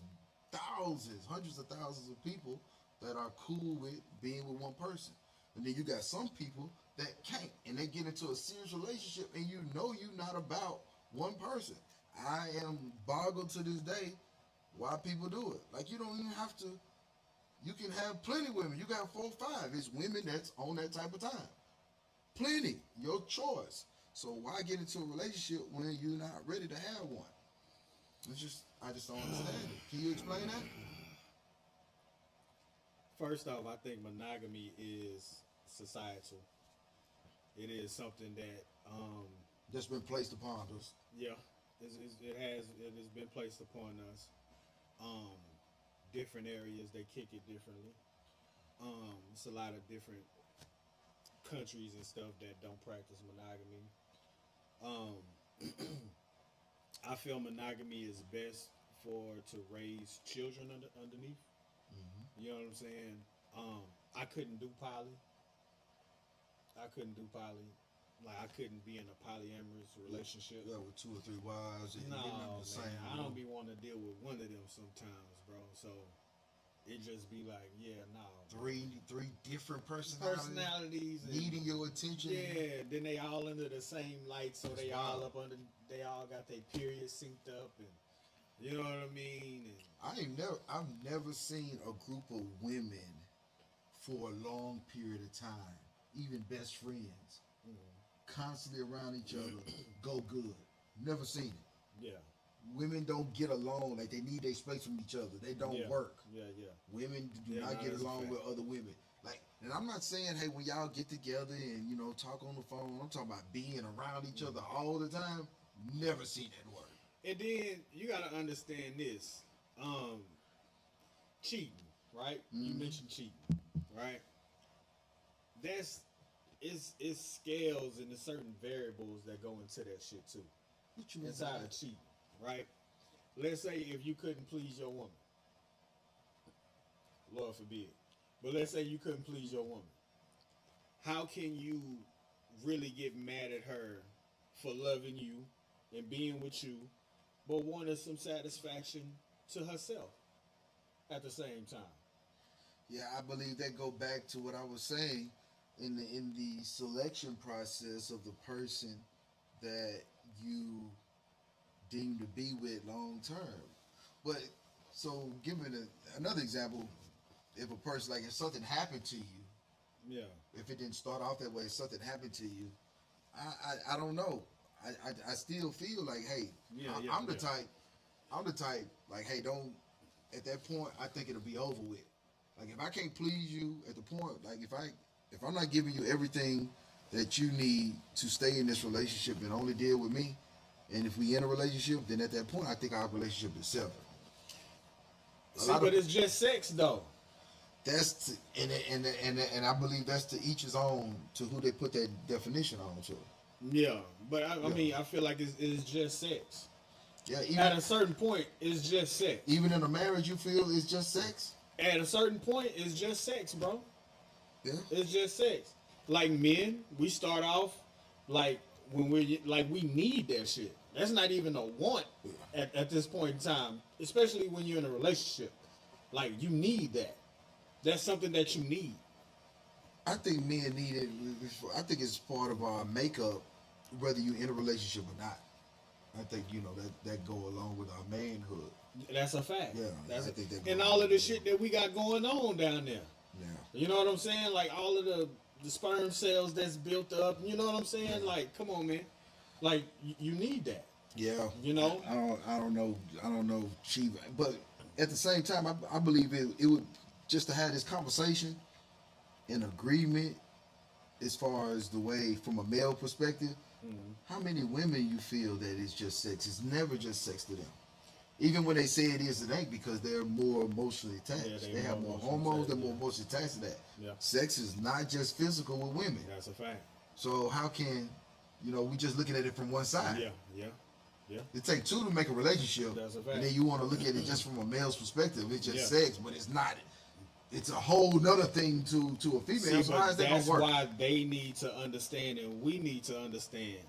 thousands, hundreds of thousands of people that are cool with being with one person. And then you got some people that can't, and they get into a serious relationship, and you're not about one person. I am boggled to this day why people do it. Like, you don't even have to, you can have plenty of women. You got 4 or 5. It's women that's on that type of time. Plenty, your choice. So why get into a relationship when you're not ready to have one? I just don't understand it. Can you explain that? First off, I think monogamy is societal. It is something that That's been placed upon us. yeah, it has been placed upon us. Different areas they kick it differently. It's a lot of different countries and stuff that don't practice monogamy. I feel monogamy is best to raise children underneath. You know what I'm saying? I couldn't do poly. Like, I couldn't be in a polyamorous relationship. Yeah, with 2 or 3 wives. And No, getting the man, same I don't be wanting to deal with one of them sometimes, bro. So it just be like, yeah, no. 3 different Personalities and, needing your attention. yeah, then they all under the same light, so they all got their periods synced up, and you know what I mean. And I've never seen a group of women for a long period of time, even best friends, constantly around each other, go good. Never seen it. yeah, Women don't get along, like they need their space from each other. They don't work. Yeah. Women do not get along with other women. Like, and I'm not saying, hey, when y'all get together and talk on the phone, I'm talking about being around each other all the time. Never seen that work. And then you gotta understand this, cheating, right? You mentioned cheating, right? It's scales and there's certain variables that go into that shit too. What you mean Inside of cheating, right? Let's say if you couldn't please your woman, Lord forbid, but let's say you couldn't please your woman. How can you really get mad at her for loving you and being with you, but wanting some satisfaction to herself at the same time? Yeah, I believe that go back to what I was saying in the selection process of the person that you deem to be with long term. But so, give me another example. If a person, like, if something happened to you, Yeah. if it didn't start off that way, if something happened to you, I don't know. I still feel like, hey, I'm the type, like, hey, don't, at that point, I think it'll be over with. Like, if I can't please you at the point, like, if I'm not giving you everything that you need to stay in this relationship and only deal with me, and if we in a relationship, then at that point, I think our relationship is severed. See, but it's just sex, though. That's and I believe that's to each his own, to who they put that definition on to. Yeah, but I mean, I feel like it's just sex. Yeah, even At a certain point, it's just sex. Even in a marriage, you feel it's just sex? At a certain point, it's just sex, bro. Yeah. It's just sex. Like men, we start off like when we need that shit. That's not even a want at this point in time, especially when you're in a relationship. Like, you need that. That's something that you need. I think men need it. I think it's part of our makeup, whether you're in a relationship or not. I think that go along with our manhood. That's a fact. Yeah, I think that. And all of the shit that we got going on down there. Yeah. You know what I'm saying? Like, all of the sperm cells that's built up. You know what I'm saying? Like, come on, man. Like, you need that. Yeah. You know? I don't know. But at the same time, I believe it would just to have this conversation in agreement as far as the way from a male perspective. How many women you feel that it's just sex? It's never just sex to them. Even when they say it is, it ain't, because they're more emotionally attached. Yeah, they have more hormones, they're more emotionally attached to that. Yeah. Sex is not just physical with women. That's a fact. So how can, we just looking at it from one side? Yeah. It takes two to make a relationship. That's a fact. And then you want to look at it just from a male's perspective. It's just Yeah. sex, but it's not. It's a whole nother thing to a female. See, So how is that gonna that's work? why they need to understand, and we need to understand.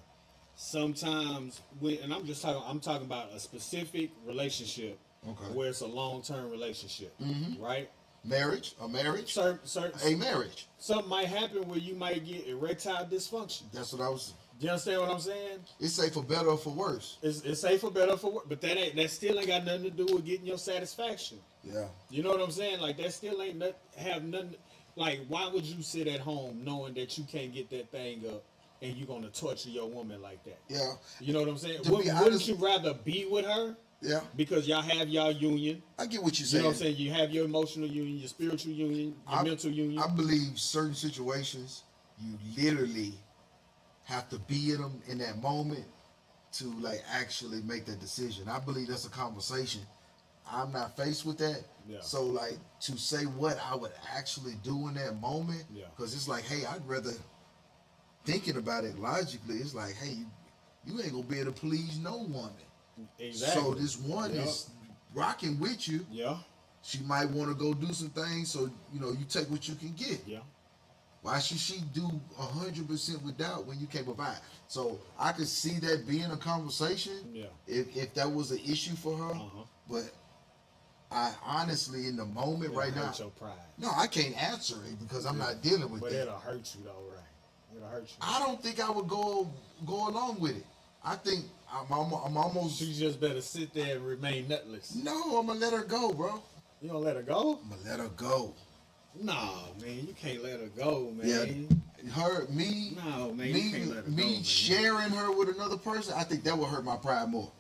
Sometimes, and I'm talking about a specific relationship, Okay. where it's a long-term relationship, right? A marriage. A Marriage. Something might happen where you might get erectile dysfunction. That's what I was. You understand what I'm saying? It's safe for better or for worse. It's safe for better for worse, but that still ain't got nothing to do with getting your satisfaction. Yeah. You know what I'm saying? Like, that still ain't have nothing. Like, why would you sit at home knowing that you can't get that thing up and you're gonna torture your woman like that? Yeah. You know what I'm saying? To be Wouldn't honest- you rather be with her? Yeah. Because y'all have y'all union. I get what you're You saying. know what I'm saying? You have your emotional union, your spiritual union, your mental union. I believe certain situations you literally have to be in them in that moment to like actually make that decision. I believe that's a conversation. I'm not faced with that. Yeah. So like to say what I would actually do in that moment, Yeah. because it's like, hey, I'd rather, thinking about it logically, it's like, hey, you ain't gonna be able to please no woman. Exactly. So this one is rocking with you. Yeah. She might want to go do some things, so you take what you can get. Yeah. Why should she do 100% without when you can't provide? So I could see that being a conversation. Yeah. If that was an issue for her, but I honestly, in the moment right now, Hurt your pride. no, I can't answer it because I'm not dealing with But that. it'll hurt you though, right? It'll hurt you. I don't think I would go along with it. I think I'm almost. She just better sit there and remain nutless. No, I'm gonna let her go, bro. You gonna let her go? I'm gonna let her go. Nah, man, you can't let her go, man. Yeah, me, No, man, you can't let her go, me man. sharing her with another person, I think that would hurt my pride more.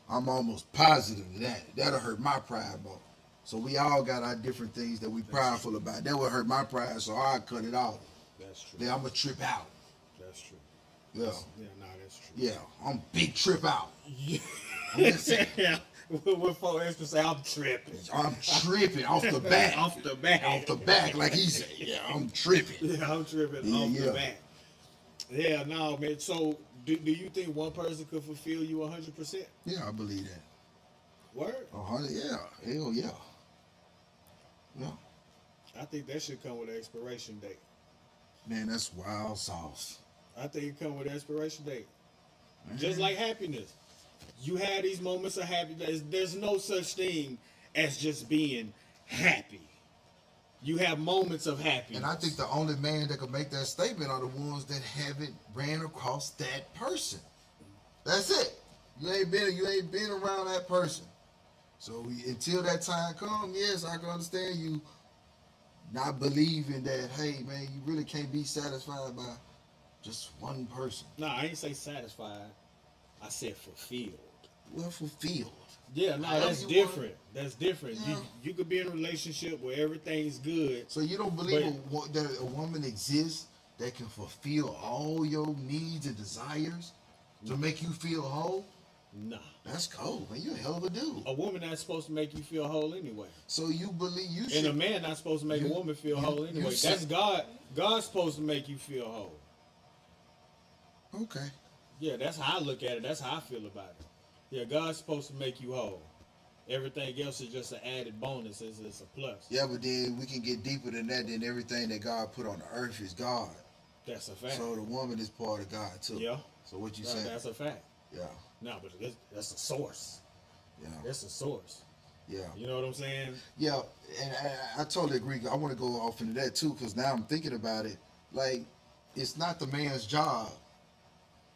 I'm almost positive of that. That'll hurt my pride more. So we all got our different things that we prideful about. That would hurt my pride, so I cut it off. That's true. Then I'm gonna trip out. That's true. Yeah, That's true. yeah, I'm big trip out. Yeah. I'm just saying, Yeah. What folks used to say, I'm tripping. I'm tripping off the back. Off the back. Off the back, like he said. Yeah, I'm tripping. Yeah, I'm tripping Yeah, off yeah. the back. Yeah, no, man. So, do you think one person could fulfill you 100%? Yeah, I believe that. Word? 100, yeah, hell yeah. Yeah, I think that should come with an expiration date. man, that's wild sauce. I think it come with an expiration date. Just like happiness. You have these moments of happiness. There's no such thing as just being happy. You have moments of happiness. And I think the only man that can make that statement are the ones that haven't ran across that person. That's it. You ain't been around that person. So until that time comes, yes, I can understand you not believing that, hey man, you really can't be satisfied by just one person. No, I ain't say satisfied. I said fulfilled. Well, fulfilled. Yeah, no, However that's you different. That's different. Yeah. You could be in a relationship where everything's good. So you don't believe that a woman exists that can fulfill all your needs and desires to make you feel whole? Nah. That's cold, man. You're a hell of a dude. A woman not supposed to make you feel whole anyway. So you believe you should. And a man not supposed to make a woman feel whole anyway. said- That's God. God's supposed to make you feel whole. Okay. Yeah, that's how I look at it. That's how I feel about it. Yeah, God's supposed to make you whole. Everything else is just an added bonus. It's a plus. Yeah, but then we can get deeper than that. Then everything that God put on the earth is God. That's a fact. So the woman is part of God too. Yeah. So what you Right, saying? that's a fact. Yeah. No, but that's a source. Yeah. That's a source. Yeah. You know what I'm saying? Yeah, and I totally agree. I want to go off into that too, because now I'm thinking about it. Like, it's not the man's job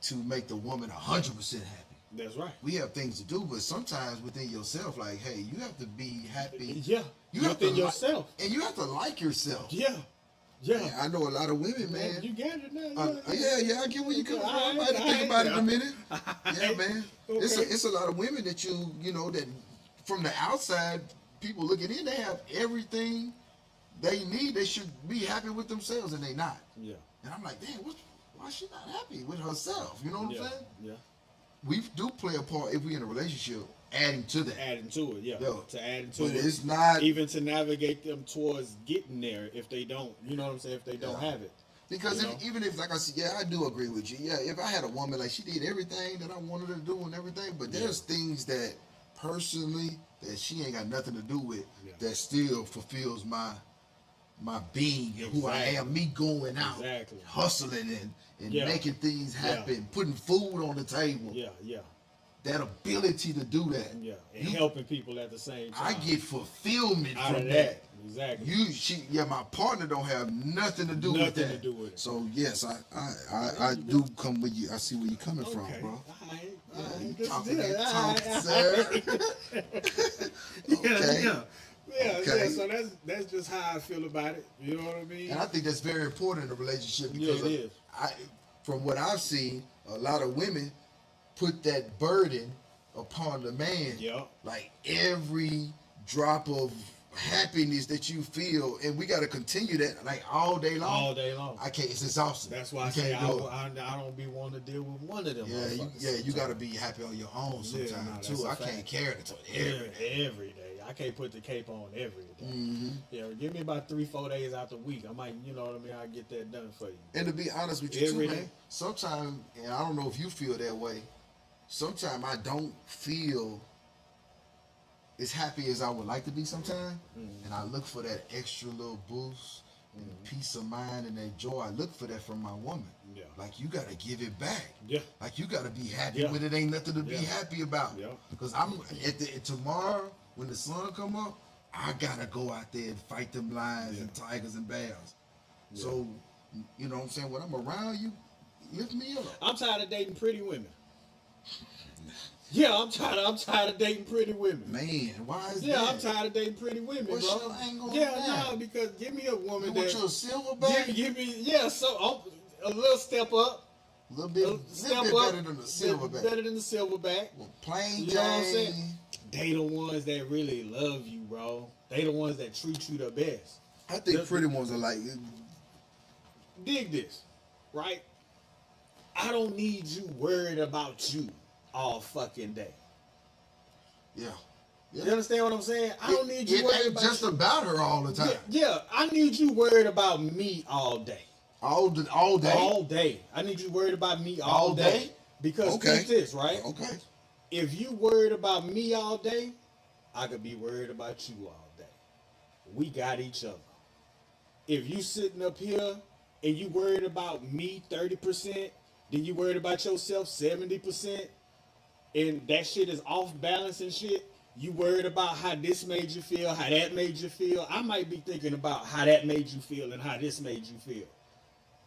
to make the woman 100% happy. That's right. We have things to do, but sometimes within yourself, like, hey, you have to be happy. Yeah. You have to Within yourself. and you have to like yourself. Yeah. Yeah. Man, I know a lot of women, man. You get it now. Yeah, I get where you coming from. I had to think about it in a minute. Yeah, man. Okay. It's a lot of women that you know that from the outside people looking in, they have everything they need. They should be happy with themselves, and they not. Yeah. And I'm like, damn, why is she not happy with herself? You know what I'm saying? Yeah. We do play a part if we in a relationship, adding to that. Adding to it, yeah. Yo, to adding to but it. it's not even to navigate them towards getting there if they don't. You know what I'm saying? If they don't have it. Because even if, like I said, I do agree with you. Yeah, if I had a woman, like she did everything that I wanted her to do and everything, but there's things that personally that she ain't got nothing to do with that still fulfills my being and who I am, me going out, hustling and making things happen, putting food on the table. Yeah. That ability to do that. Yeah, and helping people at the same time. I get fulfillment out from of that. Exactly. My partner don't have nothing to do with that. To do with it. So yes, I do come with you. I see where you're coming from, bro. All right. You talking that talk, sir. Okay. Yeah, so that's just how I feel about it. You know what I mean? And I think that's very important in a relationship because it is. From what I've seen, a lot of women put that burden upon the man. Yeah. Like every drop of happiness that you feel, and we got to continue that like all day long. All day long. I can't. It's exhausting. That's why I say I don't be wanting to deal with one of them. You got to be happy on your own sometimes too. I can't carry it every day. I can't put the cape on every day. Mm-hmm. Yeah, give me about 3-4 days out the week. I might, you know what I mean. I get that done for you. And to be honest with you, too, man, sometimes, and I don't know if you feel that way. Sometimes I don't feel as happy as I would like to be sometimes. Mm-hmm. And I look for that extra little boost and peace of mind and that joy. I look for that from my woman. Yeah. Like, you got to give it back. Yeah. Like, you got to be happy when it ain't nothing to be happy about. Yeah. Because I'm tomorrow when the sun come up, I got to go out there and fight them lions and tigers and bears. Yeah. So, you know what I'm saying? When I'm around you, lift me up. I'm tired of dating pretty women. Yeah, I'm tired of dating pretty women. Man, why is that? Yeah, I'm tired of dating pretty women, What's bro. Your angle no, because give me a woman that... You silverback? Give me, so a little step up. A little bit better than the silverback. Better than the silverback. Well, plain you know what I'm saying? They the ones that really love you, bro. They the ones that treat you the best. I think pretty ones are like... Dig this, right? I don't need you worried about you all fucking day. Yeah. You understand what I'm saying? I don't need you worried about... It ain't just about her all the time. Yeah, I need you worried about me all day. All day? All day. I need you worried about me all day. Because think this, right? Okay. If you worried about me all day, I could be worried about you all day. We got each other. If you sitting up here and you worried about me 30%, then you worried about yourself 70%, and that shit is off balance and shit, you worried about how this made you feel, how that made you feel. I might be thinking about how that made you feel and how this made you feel.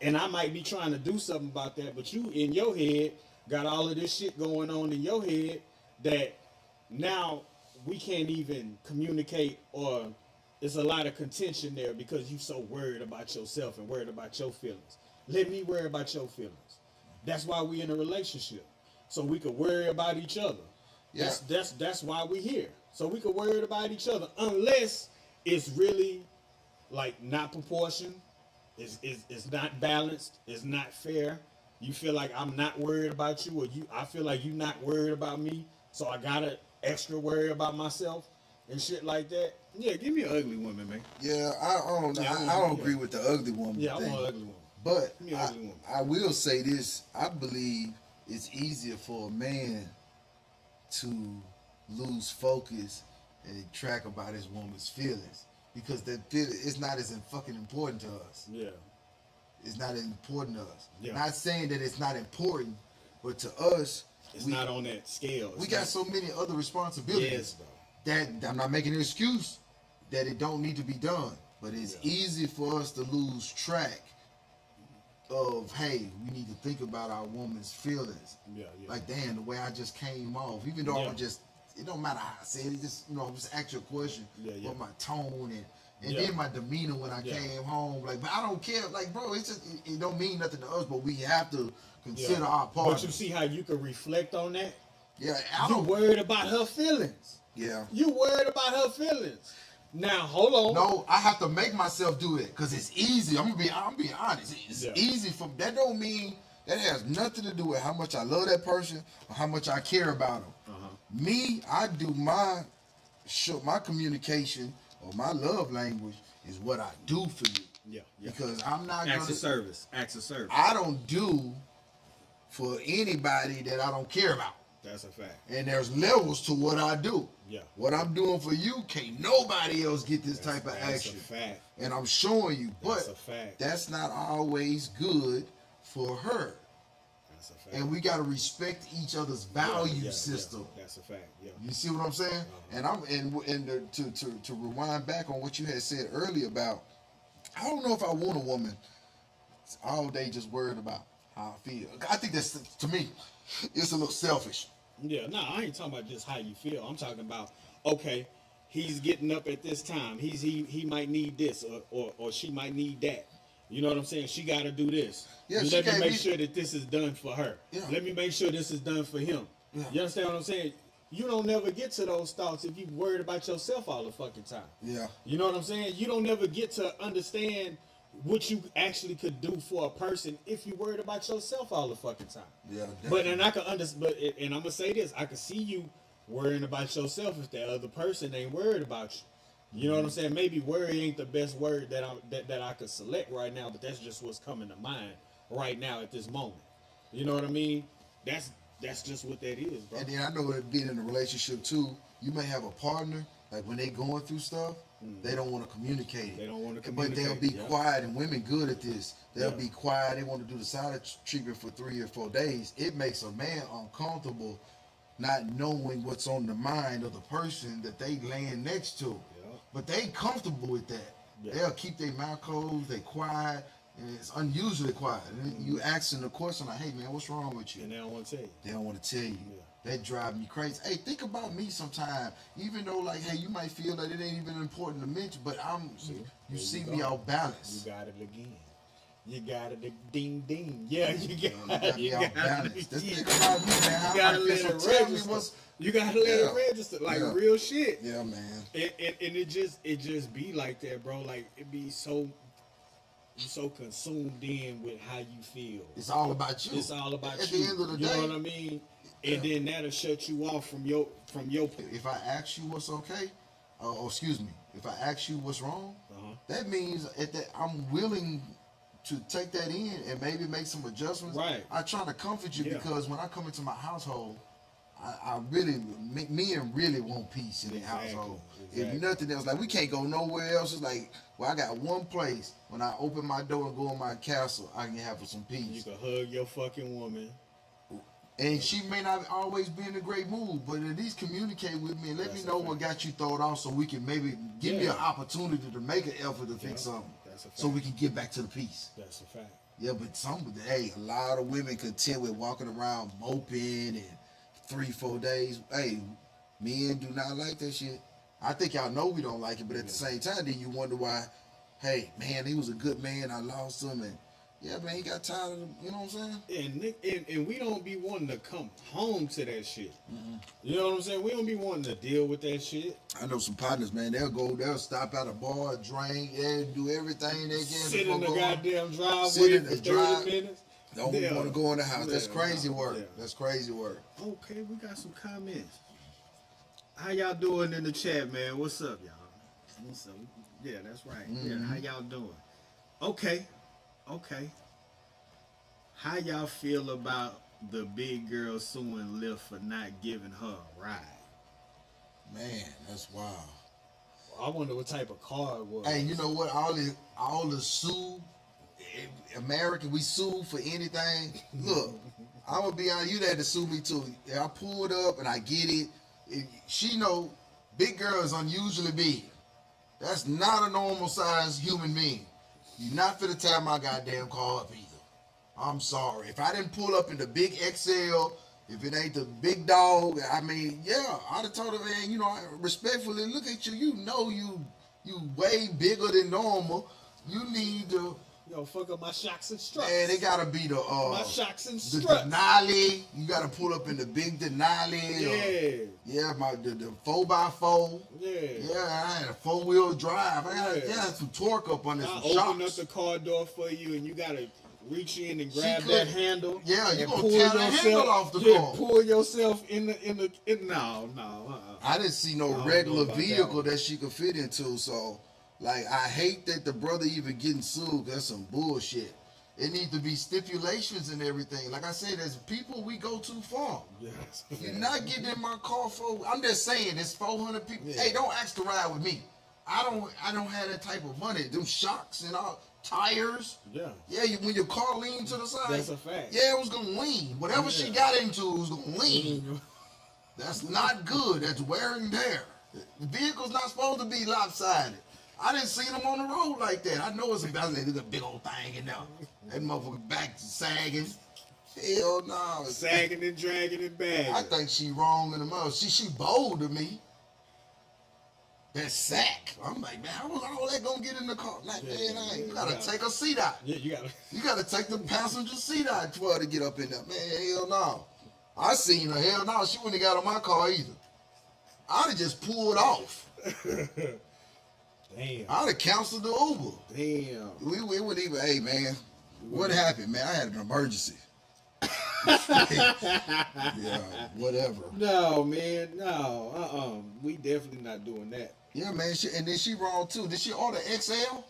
And I might be trying to do something about that, but you in your head got all of this shit going on in your head that now we can't even communicate, or there's a lot of contention there because you so worried about yourself and worried about your feelings. Let me worry about your feelings. That's why we in a relationship, so we could worry about each other. Yeah. That's why we here, so we could worry about each other. Unless it's really like not proportioned, it's not balanced, it's not fair. You feel like I'm not worried about you, or I feel like you're not worried about me, so I gotta extra worry about myself and shit like that. Yeah, give me an ugly woman, man. Yeah, I don't agree with the ugly woman. Yeah, I want an ugly woman. But I will say this: I believe it's easier for a man to lose focus and track about his woman's feelings because it's not as fucking important to us. Yeah, it's not as important to us. Yeah. Not saying that it's not important, but to us, it's not on that scale. We got so many other responsibilities. Yes, bro. That I'm not making an excuse that it don't need to be done, but it's easy for us to lose track of, hey, we need to think about our woman's feelings. Yeah. Like, damn, the way I just came off, even though I'm just, it don't matter how I say it, just, I'm just ask you a question, but my tone And then my demeanor when I came home, like, but I don't care. Like, bro, it's just, it don't mean nothing to us, but we have to consider our partners. But you see how you can reflect on that? Yeah, You worried about her feelings. Yeah. You worried about her feelings. Now, hold on. No, I have to make myself do it because it's easy. I'm being honest. It's easy for that. Don't mean that has nothing to do with how much I love that person or how much I care about them. Me, I do my communication or my love language is what I do for you. Yeah. Because I'm not acts of service. I don't do for anybody that I don't care about. That's a fact. And there's levels to what I do. Yeah. What I'm doing for you, can't nobody else get this type of action. That's a fact. And I'm showing you. That's but a fact. That's not always good for her. That's a fact. And we gotta respect each other's value system. That's a fact. Yeah. You see what I'm saying? And to rewind back on what you had said earlier about, I don't know if I want a woman all day just worried about how I feel. I think that's, to me, it's a little selfish. Yeah, no, I ain't talking about just how you feel. I'm talking about, okay, he's getting up at this time. He might need this or she might need that. You know what I'm saying? She got to do this. Yeah, let me make sure that this is done for her. Yeah. Let me make sure this is done for him. Yeah. You understand what I'm saying? You don't never get to those thoughts if you worried about yourself all the fucking time. Yeah. You know what I'm saying? You don't never get to understand what you actually could do for a person if you worried about yourself all the fucking time. Yeah. Definitely. But and I can understand. And I'm gonna say this: I can see you worrying about yourself if that other person ain't worried about you. You know what I'm saying? Maybe worry ain't the best word that I could select right now, but that's just what's coming to mind right now at this moment. You know what I mean? That's just what that is, bro. And then I know that being in a relationship too, you may have a partner, like when they going through stuff, they don't want to communicate. They don't want to communicate. But they'll be quiet, and women good at this. They'll be quiet. They want to do the silent treatment for 3 or 4 days. It makes a man uncomfortable not knowing what's on the mind of the person that they laying next to. But they comfortable with that. They'll keep their mouth closed, they quiet, and it's unusually quiet. And you asking the question like, hey man, what's wrong with you? And they don't want to tell you. They don't want to tell you. That drive me crazy. Hey, think about me sometime. Even though like, hey, you might feel that it ain't even important to mention, but you see me out balance. You got it again. You got it, ding ding. Yeah, you got it. You got it. Just think about me, man. You gotta let it register. You gotta let it register, like real shit. Yeah, man. And it just be like that, bro. Like it be so consumed in with how you feel. It's all about you. It's all about you. At the end of the day, you know what I mean. And then that'll shut you off from your. If I ask you what's okay, excuse me, if I ask you what's wrong, that means I'm willing to take that in and maybe make some adjustments. Right. I try to comfort you because when I come into my household, I really, me and really want peace in the household. Exactly. If nothing else, like we can't go nowhere else. It's like, well, I got one place when I open my door and go in my castle, I can have some peace. You can hug your fucking woman. And she may not always be in a great mood, but at least communicate with me and let me know what got you thrown off so we can maybe give me an opportunity to make an effort to fix something. So we can get back to the peace. That's a fact. Yeah, but a lot of women content with walking around moping and 3-4 days. Hey, men do not like that shit. I think y'all know we don't like it, but at the same time, then you wonder why, hey, man, he was a good man, I lost him, and yeah, man, he got tired of him, you know what I'm saying? And we don't be wanting to come home to that shit. You know what I'm saying? We don't be wanting to deal with that shit. I know some partners, man, they'll stop at a bar, drink, they'll do everything they can. Sit in the goddamn driveway for 30 minutes. Don't want to go in the house. That's crazy work. That's crazy work. Okay, we got some comments. How y'all doing in the chat, man? What's up, y'all? What's up? Yeah, that's right. Yeah, how y'all doing? Okay. How y'all feel about the big girl suing Lyft for not giving her a ride? Man, that's wild. I wonder what type of car it was. Hey, you know what? All the sue, America, we sue for anything. Look, I'm gonna be honest. You had to sue me too. I pulled up and I get it. She know big girl is unusually big. That's not a normal size human being. You're not finna tear my goddamn car up either. I'm sorry. If I didn't pull up in the big XL, if it ain't the big dog, I mean, yeah, I'd have told her, man, you know, respectfully, look at you. You know you You way bigger than normal. You need to. Yo, fuck up my shocks and struts. Man, it gotta be the my shocks and the struts. Denali. You gotta pull up in the big Denali. Yeah, the 4x4. Yeah, I had a 4-wheel drive. I had some torque up under some shocks. Open up the car door for you, and you gotta reach in and grab that handle. Yeah, you gonna tear the handle off the car. Pull yourself in the. No. I didn't see no regular vehicle that she could fit into, so. Like, I hate that the brother even getting sued. That's some bullshit. It needs to be stipulations and everything. Like I said, as people, we go too far. Yes. You're not getting in my car for. I'm just saying, it's 400 people. Yeah. Hey, don't ask to ride with me. I don't have that type of money. Them shocks and all tires. Yeah. Yeah. When your car lean to the side. That's a fact. Yeah, it was gonna lean. Whatever she got into, it was gonna lean. That's not good. That's wear and tear. The vehicle's not supposed to be lopsided. I didn't see them on the road like that. I know it's a big old thing in there. That motherfucker back sagging. Hell no. Sagging and dragging and bagging. I think she wrong in the mouth. She bold to me. That sack. I'm like, man, how was all that gonna get in the car? Like, you gotta take a seat out. Yeah, you gotta take the passenger seat out for her to get up in there. Man, hell no. I seen her. Hell no. She wouldn't have got on my car either. I'd have just pulled off. Damn. I'd have canceled the Uber. Damn. We wouldn't even, hey, man, what happened, man? I had an emergency. Yeah, whatever. No, man, no. We definitely not doing that. Yeah, man, and then she wrong, too. Did she order XL?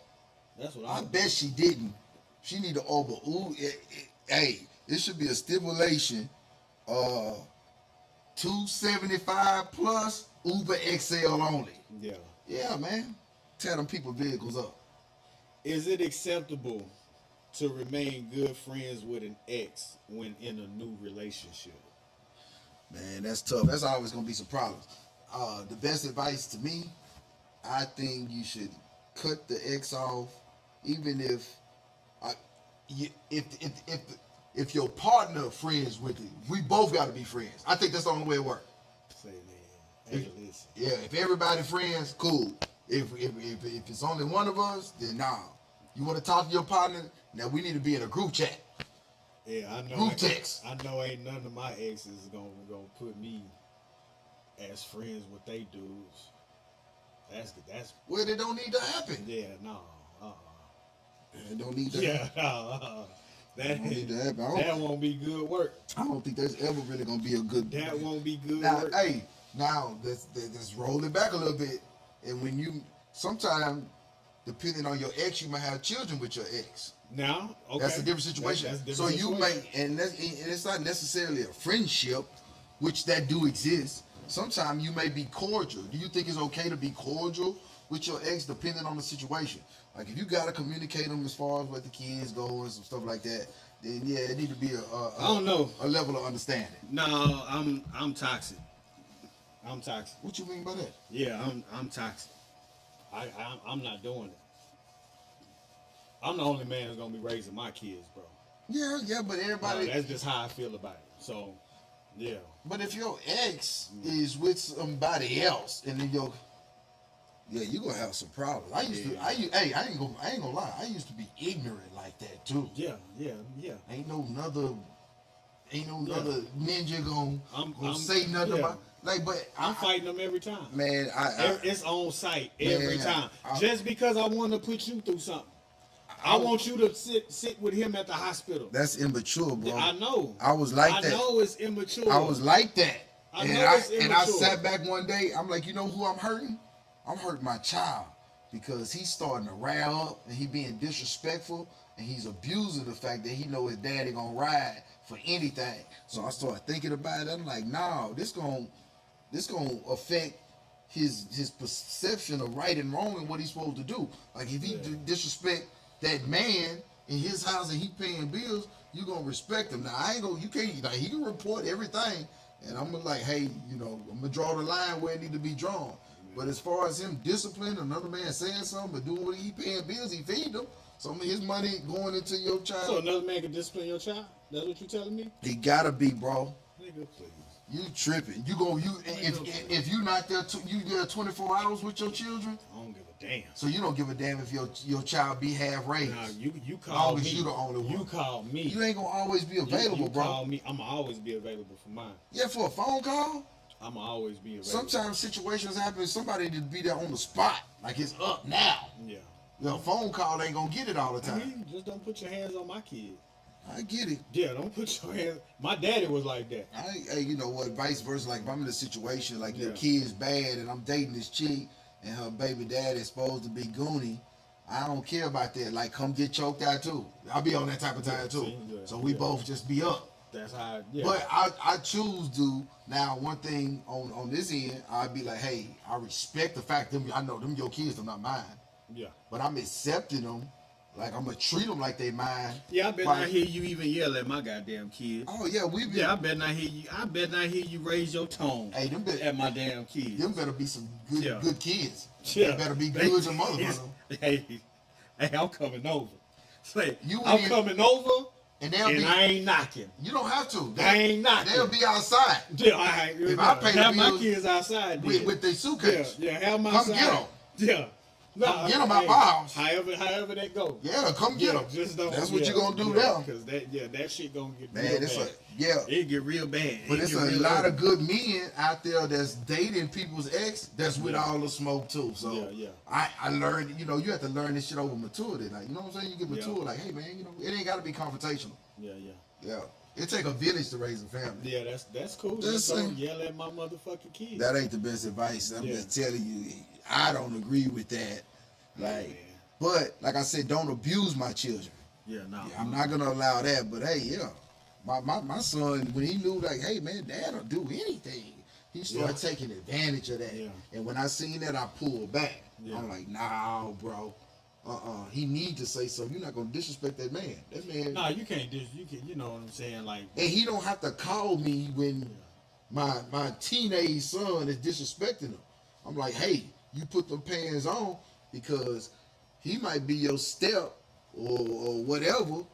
That's what I bet she didn't. She need to order Uber. Hey, it should be a stipulation, $275 plus Uber XL only. Yeah. Yeah, man. Tear them people vehicles up. Is it acceptable to remain good friends with an ex when in a new relationship? Man, that's tough. That's always gonna be some problems. The best advice to me, I think you should cut the ex off, even if your partner friends with you. We both got to be friends. I think that's the only way it works. Say, man. Hey, listen. Yeah, if everybody friends, cool. If it's only one of us, then nah. You want to talk to your partner? Now we need to be in a group chat. Yeah, I know. Group text. I know ain't none of my exes gonna put me as friends with they dudes. That's well, it don't need to happen. Yeah, no. It don't need to happen. Yeah, that don't need to happen. That won't be good work. I don't think that's ever really gonna be a good. That won't be good work. Hey, now let's roll it back a little bit. And when you sometimes, depending on your ex, you might have children with your ex. Now, okay, that's a different situation. That's different so situation. You may, and it's not necessarily a friendship, which that do exist. Sometimes you may be cordial. Do you think it's okay to be cordial with your ex, depending on the situation? Like if you gotta communicate them as far as what the kids go and some stuff like that, then yeah, it need to be I don't know, a level of understanding. No, I'm toxic. I'm toxic. What you mean by that? Yeah, I'm toxic. I'm not doing it. I'm the only man who's gonna be raising my kids, bro. Yeah, but everybody. That's just how I feel about it. So, yeah. But if your ex is with somebody else, and then you gonna have some problems. I ain't gonna lie. I used to be ignorant like that too. Yeah. Ain't no another ninja gonna say nothing about. Like, but I'm fighting them every time. Man, it's on site every time. Just because I want to put you through something. I want you to sit with him at the hospital. That's immature, bro. I know. I was like that. I know it's immature. I was like that. It's immature. And I sat back one day. I'm like, you know who I'm hurting? I'm hurting my child because he's starting to rile up and he being disrespectful and he's abusing the fact that he know his daddy gonna ride for anything. So I started thinking about it. I'm like, no, this gonna affect his perception of right and wrong and what he's supposed to do. Like if he disrespect that man in his house and he paying bills, you gonna respect him. Now you can't, like, he can report everything, and I'm gonna like, hey, I'm gonna draw the line where it need to be drawn. But as far as him disciplining another man saying something, but doing what he paying bills, he feed them. Some of his money going into your child. So another man can discipline your child? That's what you telling me? He gotta be, bro. Nigga, please. You tripping? If you not there, you there 24 hours with your children. I don't give a Damn. So you don't give a damn if your child be half raised. Nah, you call long me. as you the only one. You call me. You ain't gonna always be available, you bro. Call me. I'ma always be available for mine. Yeah, for a phone call. I'ma always be available. Sometimes situations happen. Somebody need to be there on the spot, like it's up now. Yeah. Your phone call ain't gonna get it all the time. I mean, just don't put your hands on my kid. I get it. Yeah, don't put your hands. My daddy was like that. Hey, you know what? Vice versa. Like if I'm in a situation like your Yeah. kid's bad and I'm dating this chick and her baby dad is supposed to be Goonie, I don't care about that. Like, come get choked out too. I'll be on that type of time too. So we both just be up. That's how. Yeah. But I choose to now. One thing on this end, I'd be like, hey, I respect the fact that I know them your kids, they're not mine. Yeah. But I'm accepting them. Like I'm gonna treat them like they mine. Yeah, I bet not hear you even yell at my goddamn kids. Oh yeah, we be. Yeah, I bet not hear you. I bet not hear you raise your tone. Hey, them at my damn kids. Them better be some good kids. Yeah. They better be good as a motherfucker. Hey, I'm coming over. Say, You I'm ain't- coming over, And I ain't knocking. You don't have to. I ain't knocking. They'll be outside. Yeah, If I pay the have my bills kids outside then. with their suitcase. Yeah, have my Come side. get them. Yeah. No, Come get them out my house. However that go. Yeah, come get them. Just don't. That's what you gonna do now. Because that shit gonna get Man, real it's bad. yeah. It get real bad. But it's a lot of good men out there that's dating people's ex that's with all the smoke too. So I learned, you have to learn this shit over maturity. Like, you know what I'm saying? You get mature, like, hey man, it ain't gotta be confrontational. Yeah. It take a village to raise a family. Yeah, that's cool. Just don't yell at my motherfucking kids. That ain't the best advice. I'm just telling you, I don't agree with that. Like, but like I said, don't abuse my children. Yeah, no. I'm not gonna allow that. But hey, my son, when he knew like, hey man, dad'll do anything, he started taking advantage of that. And when I seen that, I pulled back. I'm like, nah, bro. He need to say something. You're not gonna disrespect that man. That man. Nah, you can't. You can. You know what I'm saying? Like, and he don't have to call me when my teenage son is disrespecting him. I'm like, hey, you put them pants on because he might be your step or whatever.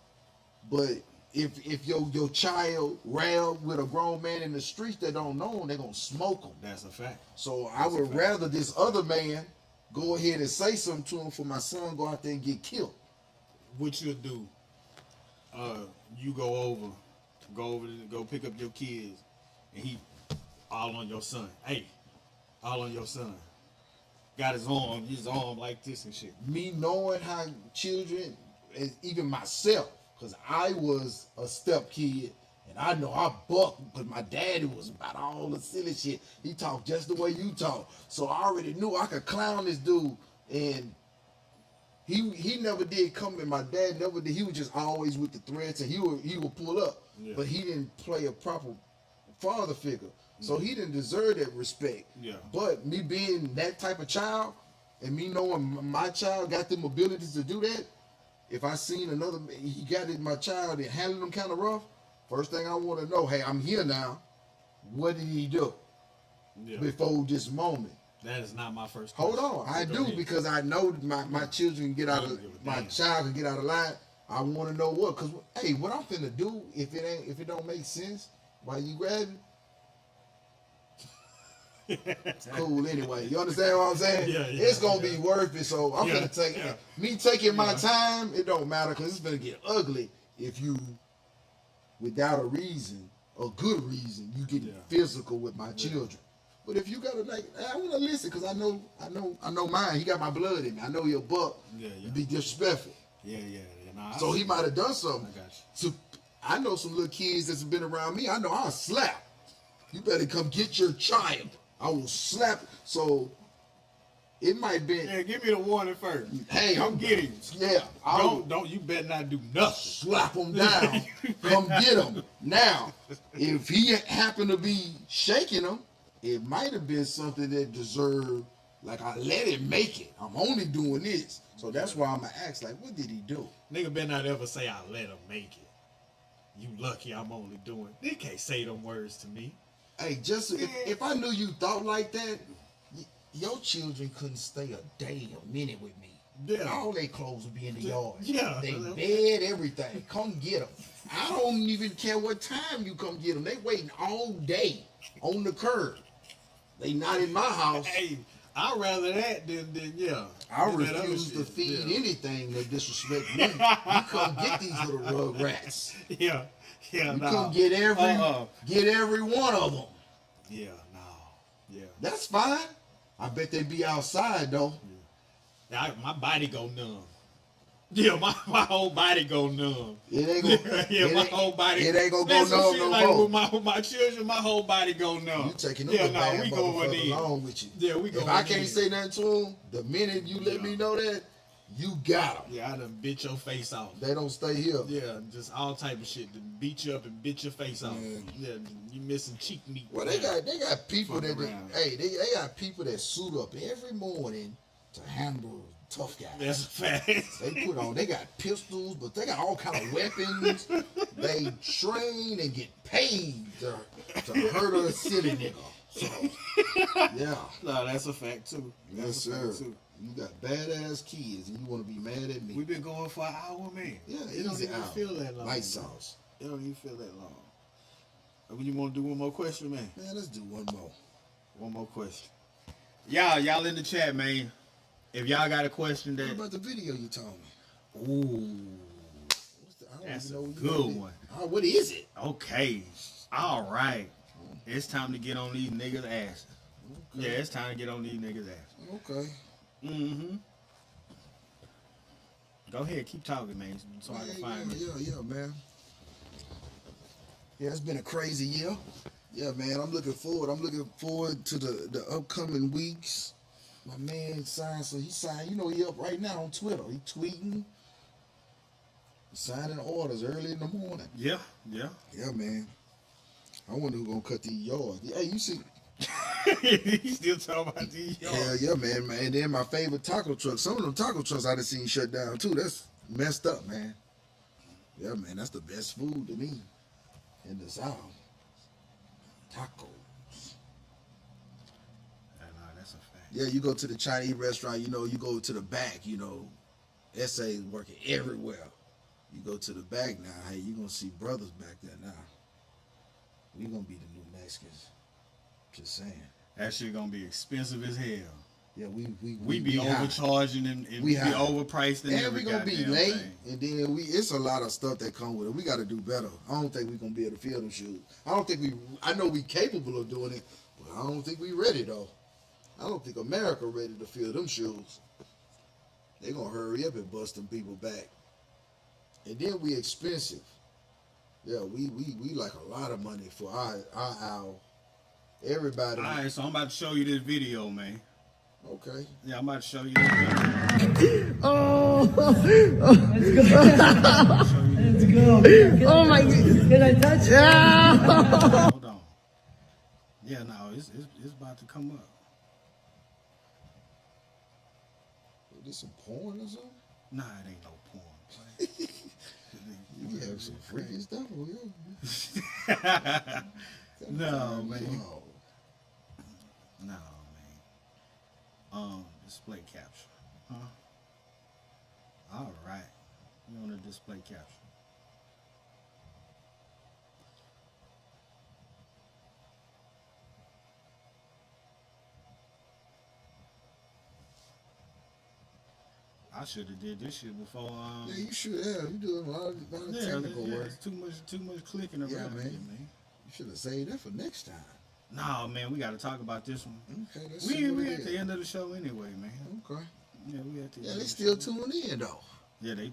But if your child rail with a grown man in the streets that don't know him, they're gonna smoke him. That's a fact. So I would rather this other man go ahead and say something to him for my son go out there and get killed. What you'll do, you go pick up your kids, and he all on your son. Hey, all on your son. Got his arm like this and shit. Me knowing how children, and even myself, because I was a step kid, and I know I bucked, but my daddy was about all the silly shit. He talked just the way you talk. So I already knew I could clown this dude, and he never did come in. My dad never did. He was just always with the threats, and he would pull up. Yeah. But he didn't play a proper father figure. So he didn't deserve that respect. Yeah. But me being that type of child, and me knowing my child got them abilities to do that, if I seen another, he got it, my child, and handled him kind of rough, first thing I want to know, hey, I'm here now. What did he do before this moment? That is not my first question. Hold on. I do because I know my children get out of, my child can get out of line. I want to know what, because, hey, what I'm finna do, if it don't make sense, while you grabbing, cool anyway. You understand what I'm saying? Yeah, it's gonna be worth it. So I'm gonna take me taking my time. It don't matter because it's gonna get ugly if you, without a reason, a good reason, you get physical with my children. But if you gotta I wanna listen because I know mine. He got my blood in me. I know he'll buck. Be disrespectful. Nah, so he might have done something. I got you. So I know some little kids that's been around me. I know I'll slap. You better come get your child. I will slap. So it might be. Yeah, give me the warning first. Hey, I'm getting. Yeah, don't. You better not do nothing. Slap him down. Come get him. Now, if he happened to be shaking him, it might have been something that deserved. Like I let him make it. I'm only doing this. So that's why I'm gonna ask. Like, what did he do? Nigga better not ever say I let him make it. You lucky I'm only doing. They can't say them words to me. Hey, just if I knew you thought like that, your children couldn't stay a day, a minute with me. Yeah. All their clothes would be in the yard. Yeah. They bed, everything. Come get them. I don't even care what time you come get them. They waiting all day on the curb. They not in my house. Hey, I'd rather that than yeah. I refuse to feed anything that disrespect me. You come get these little rug rats. Yeah. You come get every one of them. Yeah, no. Yeah. That's fine. I bet they be outside though. Yeah. My body go numb. Yeah, my whole body go numb. It ain't gonna. My whole body. It ain't gonna go numb no more. With my children, my whole body go numb. You taking them bad we going in along with you. Yeah, we going. If I can't say nothing to them, the minute you let me know that, you got them. Yeah, I done bit your face off. They don't stay here. Yeah, just all type of shit to beat you up and bit your face off. Yeah, you missing cheek meat. Well, they got people that they got people that suit up every morning to handle tough guys. That's a fact. They got pistols, but they got all kind of weapons. They train and get paid to hurt a silly nigga. So, yeah. No, that's a fact too. Yes, sir. You got badass kids and you want to be mad at me. We've been going for an hour, man. Yeah, it don't even feel that long. Light sauce. It don't even feel that long. You want to do one more question, man? Man, let's do one more. One more question. Y'all in the chat, man. If y'all got a question that... What about the video you told me? Ooh. That's a good one. What is it? Okay. All right. It's time to get on these niggas' asses. Okay. Yeah, it's time to get on these niggas' asses. Okay. Mm-hmm. Go ahead, keep talking, man, so I can find it. Yeah, man. Yeah, it's been a crazy year. Yeah, man, I'm looking forward to the upcoming weeks. My man signed, he signed, he up right now on Twitter. He tweeting, signing orders early in the morning. Yeah. Yeah, man. I wonder who's gonna cut these yards. Hey, you see... You still talking about these yards? Yeah, man. And then my favorite taco truck. Some of them taco trucks I done seen shut down too. That's messed up, man. Yeah, man. That's the best food to me in the South. Tacos. That's a fact. Yeah, you go to the Chinese restaurant, you go to the back, SA's working everywhere. You go to the back now, hey, you're going to see brothers back there now. We going to be the new Mexicans. Just saying. That shit going to be expensive as hell. Yeah, we be overcharging and we be overpriced and we gonna be late thing. And then it's a lot of stuff that come with it. We got to do better. I don't think we gonna be able to fill them shoes. I know we capable of doing it, but I don't think we ready though. I don't think America ready to fill them shoes. They gonna hurry up and bust them people back. And then we expensive. Yeah, we like a lot of money for our everybody. All right, so I'm about to show you this video, man. Okay. Yeah, I'm about to show you this video. Oh, let's go. Let's go. Oh my God. Can I touch? Yeah. Hold on. Yeah, no, it's about to come up. Is this some porn or something? Nah, it ain't no porn. You have some freaky stuff on you. No, man. No, man. Display capture. Huh? All right. You want to display capture. I should have did this shit before. Yeah, you should have. You doing a lot of technical work. It's too much clicking around here, man. You should have saved that for next time. No, man, we got to talk about this one. Okay, we at the end of the show anyway, man. Okay. Yeah, we at the end. Yeah, they still tuned in though. Yeah, they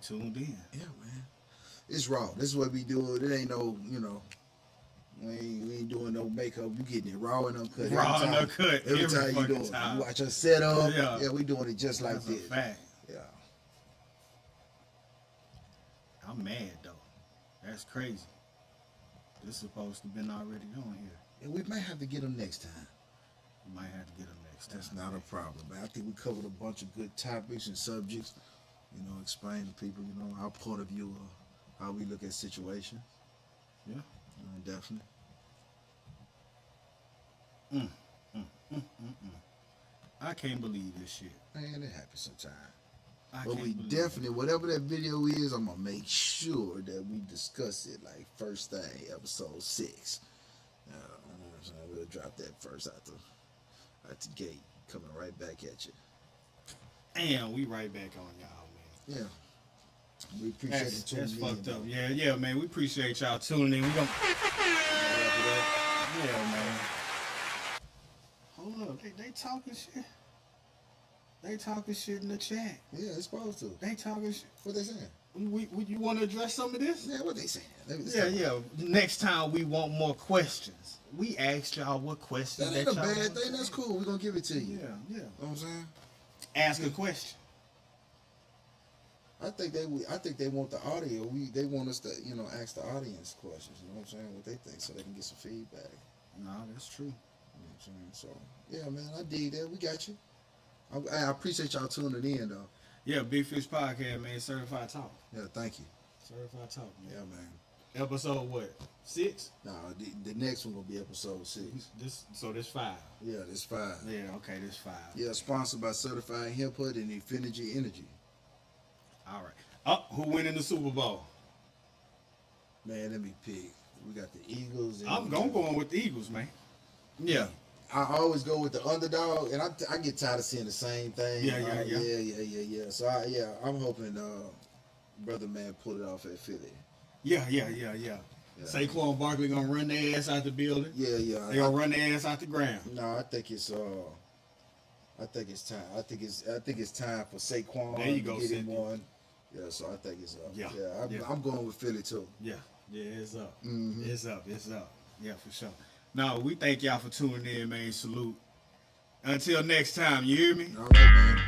tuned in. Yeah, man. It's raw. This is what we do. It ain't no, we ain't doing no makeup. You getting it raw and uncut. Raw and uncut. Every time you do it. You watch us set up. Yeah, we doing it just like That's this. A fact. Yeah. I'm mad though. That's crazy. This is supposed to have been already on here. And we might have to get them next time. We might have to get them next time. That's not a problem, man. I think we covered a bunch of good topics and subjects. Explain to people, our point of view of how we look at situations. Yeah. Definitely. I can't believe this shit. Man, it happens sometimes. But we definitely, whatever that video is, I'm going to make sure that we discuss it like first thing, episode 6. We'll drop that first out the gate. coming right back at you. And we right back on y'all, man. Yeah. We appreciate it tuning That's in. fucked up. Yeah, man. We appreciate y'all tuning in. We gonna yeah, man. Hold up, they talking shit. They talking shit in the chat. Yeah, it's supposed to. They talking shit. What they saying? You want to address some of this? Yeah, what they saying? Yeah. Next time we want more questions. We asked y'all what questions. That ain't a y'all bad want. thing. That's cool. We're gonna give it to you. Yeah. You know what I'm saying? Ask a question. I think they want the audio. They want us to, ask the audience questions. You know what I'm saying? What they think, so they can get some feedback. No, that's true. You know what I'm saying? So yeah, man, I dig that. We got you. I appreciate y'all tuning in, though. Yeah, Big Fish Podcast, man. Certified Talk. Yeah, thank you. Certified Talk, man. Yeah, man. Episode what? 6? No, the next one gonna be episode 6. This 5. Yeah, this 5. Yeah, okay, this 5. Yeah, sponsored by Certified Input and Infinity Energy. All right. Oh, who win in the Super Bowl? Man, let me pick. We got the Eagles. And I'm going with the Eagles, man. Yeah. I always go with the underdog, and I get tired of seeing the same thing. Yeah. So I'm hoping brother man pull it off at Philly. Yeah. Saquon Barkley gonna run their ass out the building. Yeah. They gonna run their ass out the ground. No, I think it's time. I think it's time for Saquon there you go, to get him Cynthia. one. Yeah, so I think it's up. Yeah. I'm going with Philly too. Yeah, it's up. Mm-hmm. It's up. Yeah, for sure. No, we thank y'all for tuning in, man. Salute. Until next time, you hear me? All right, man.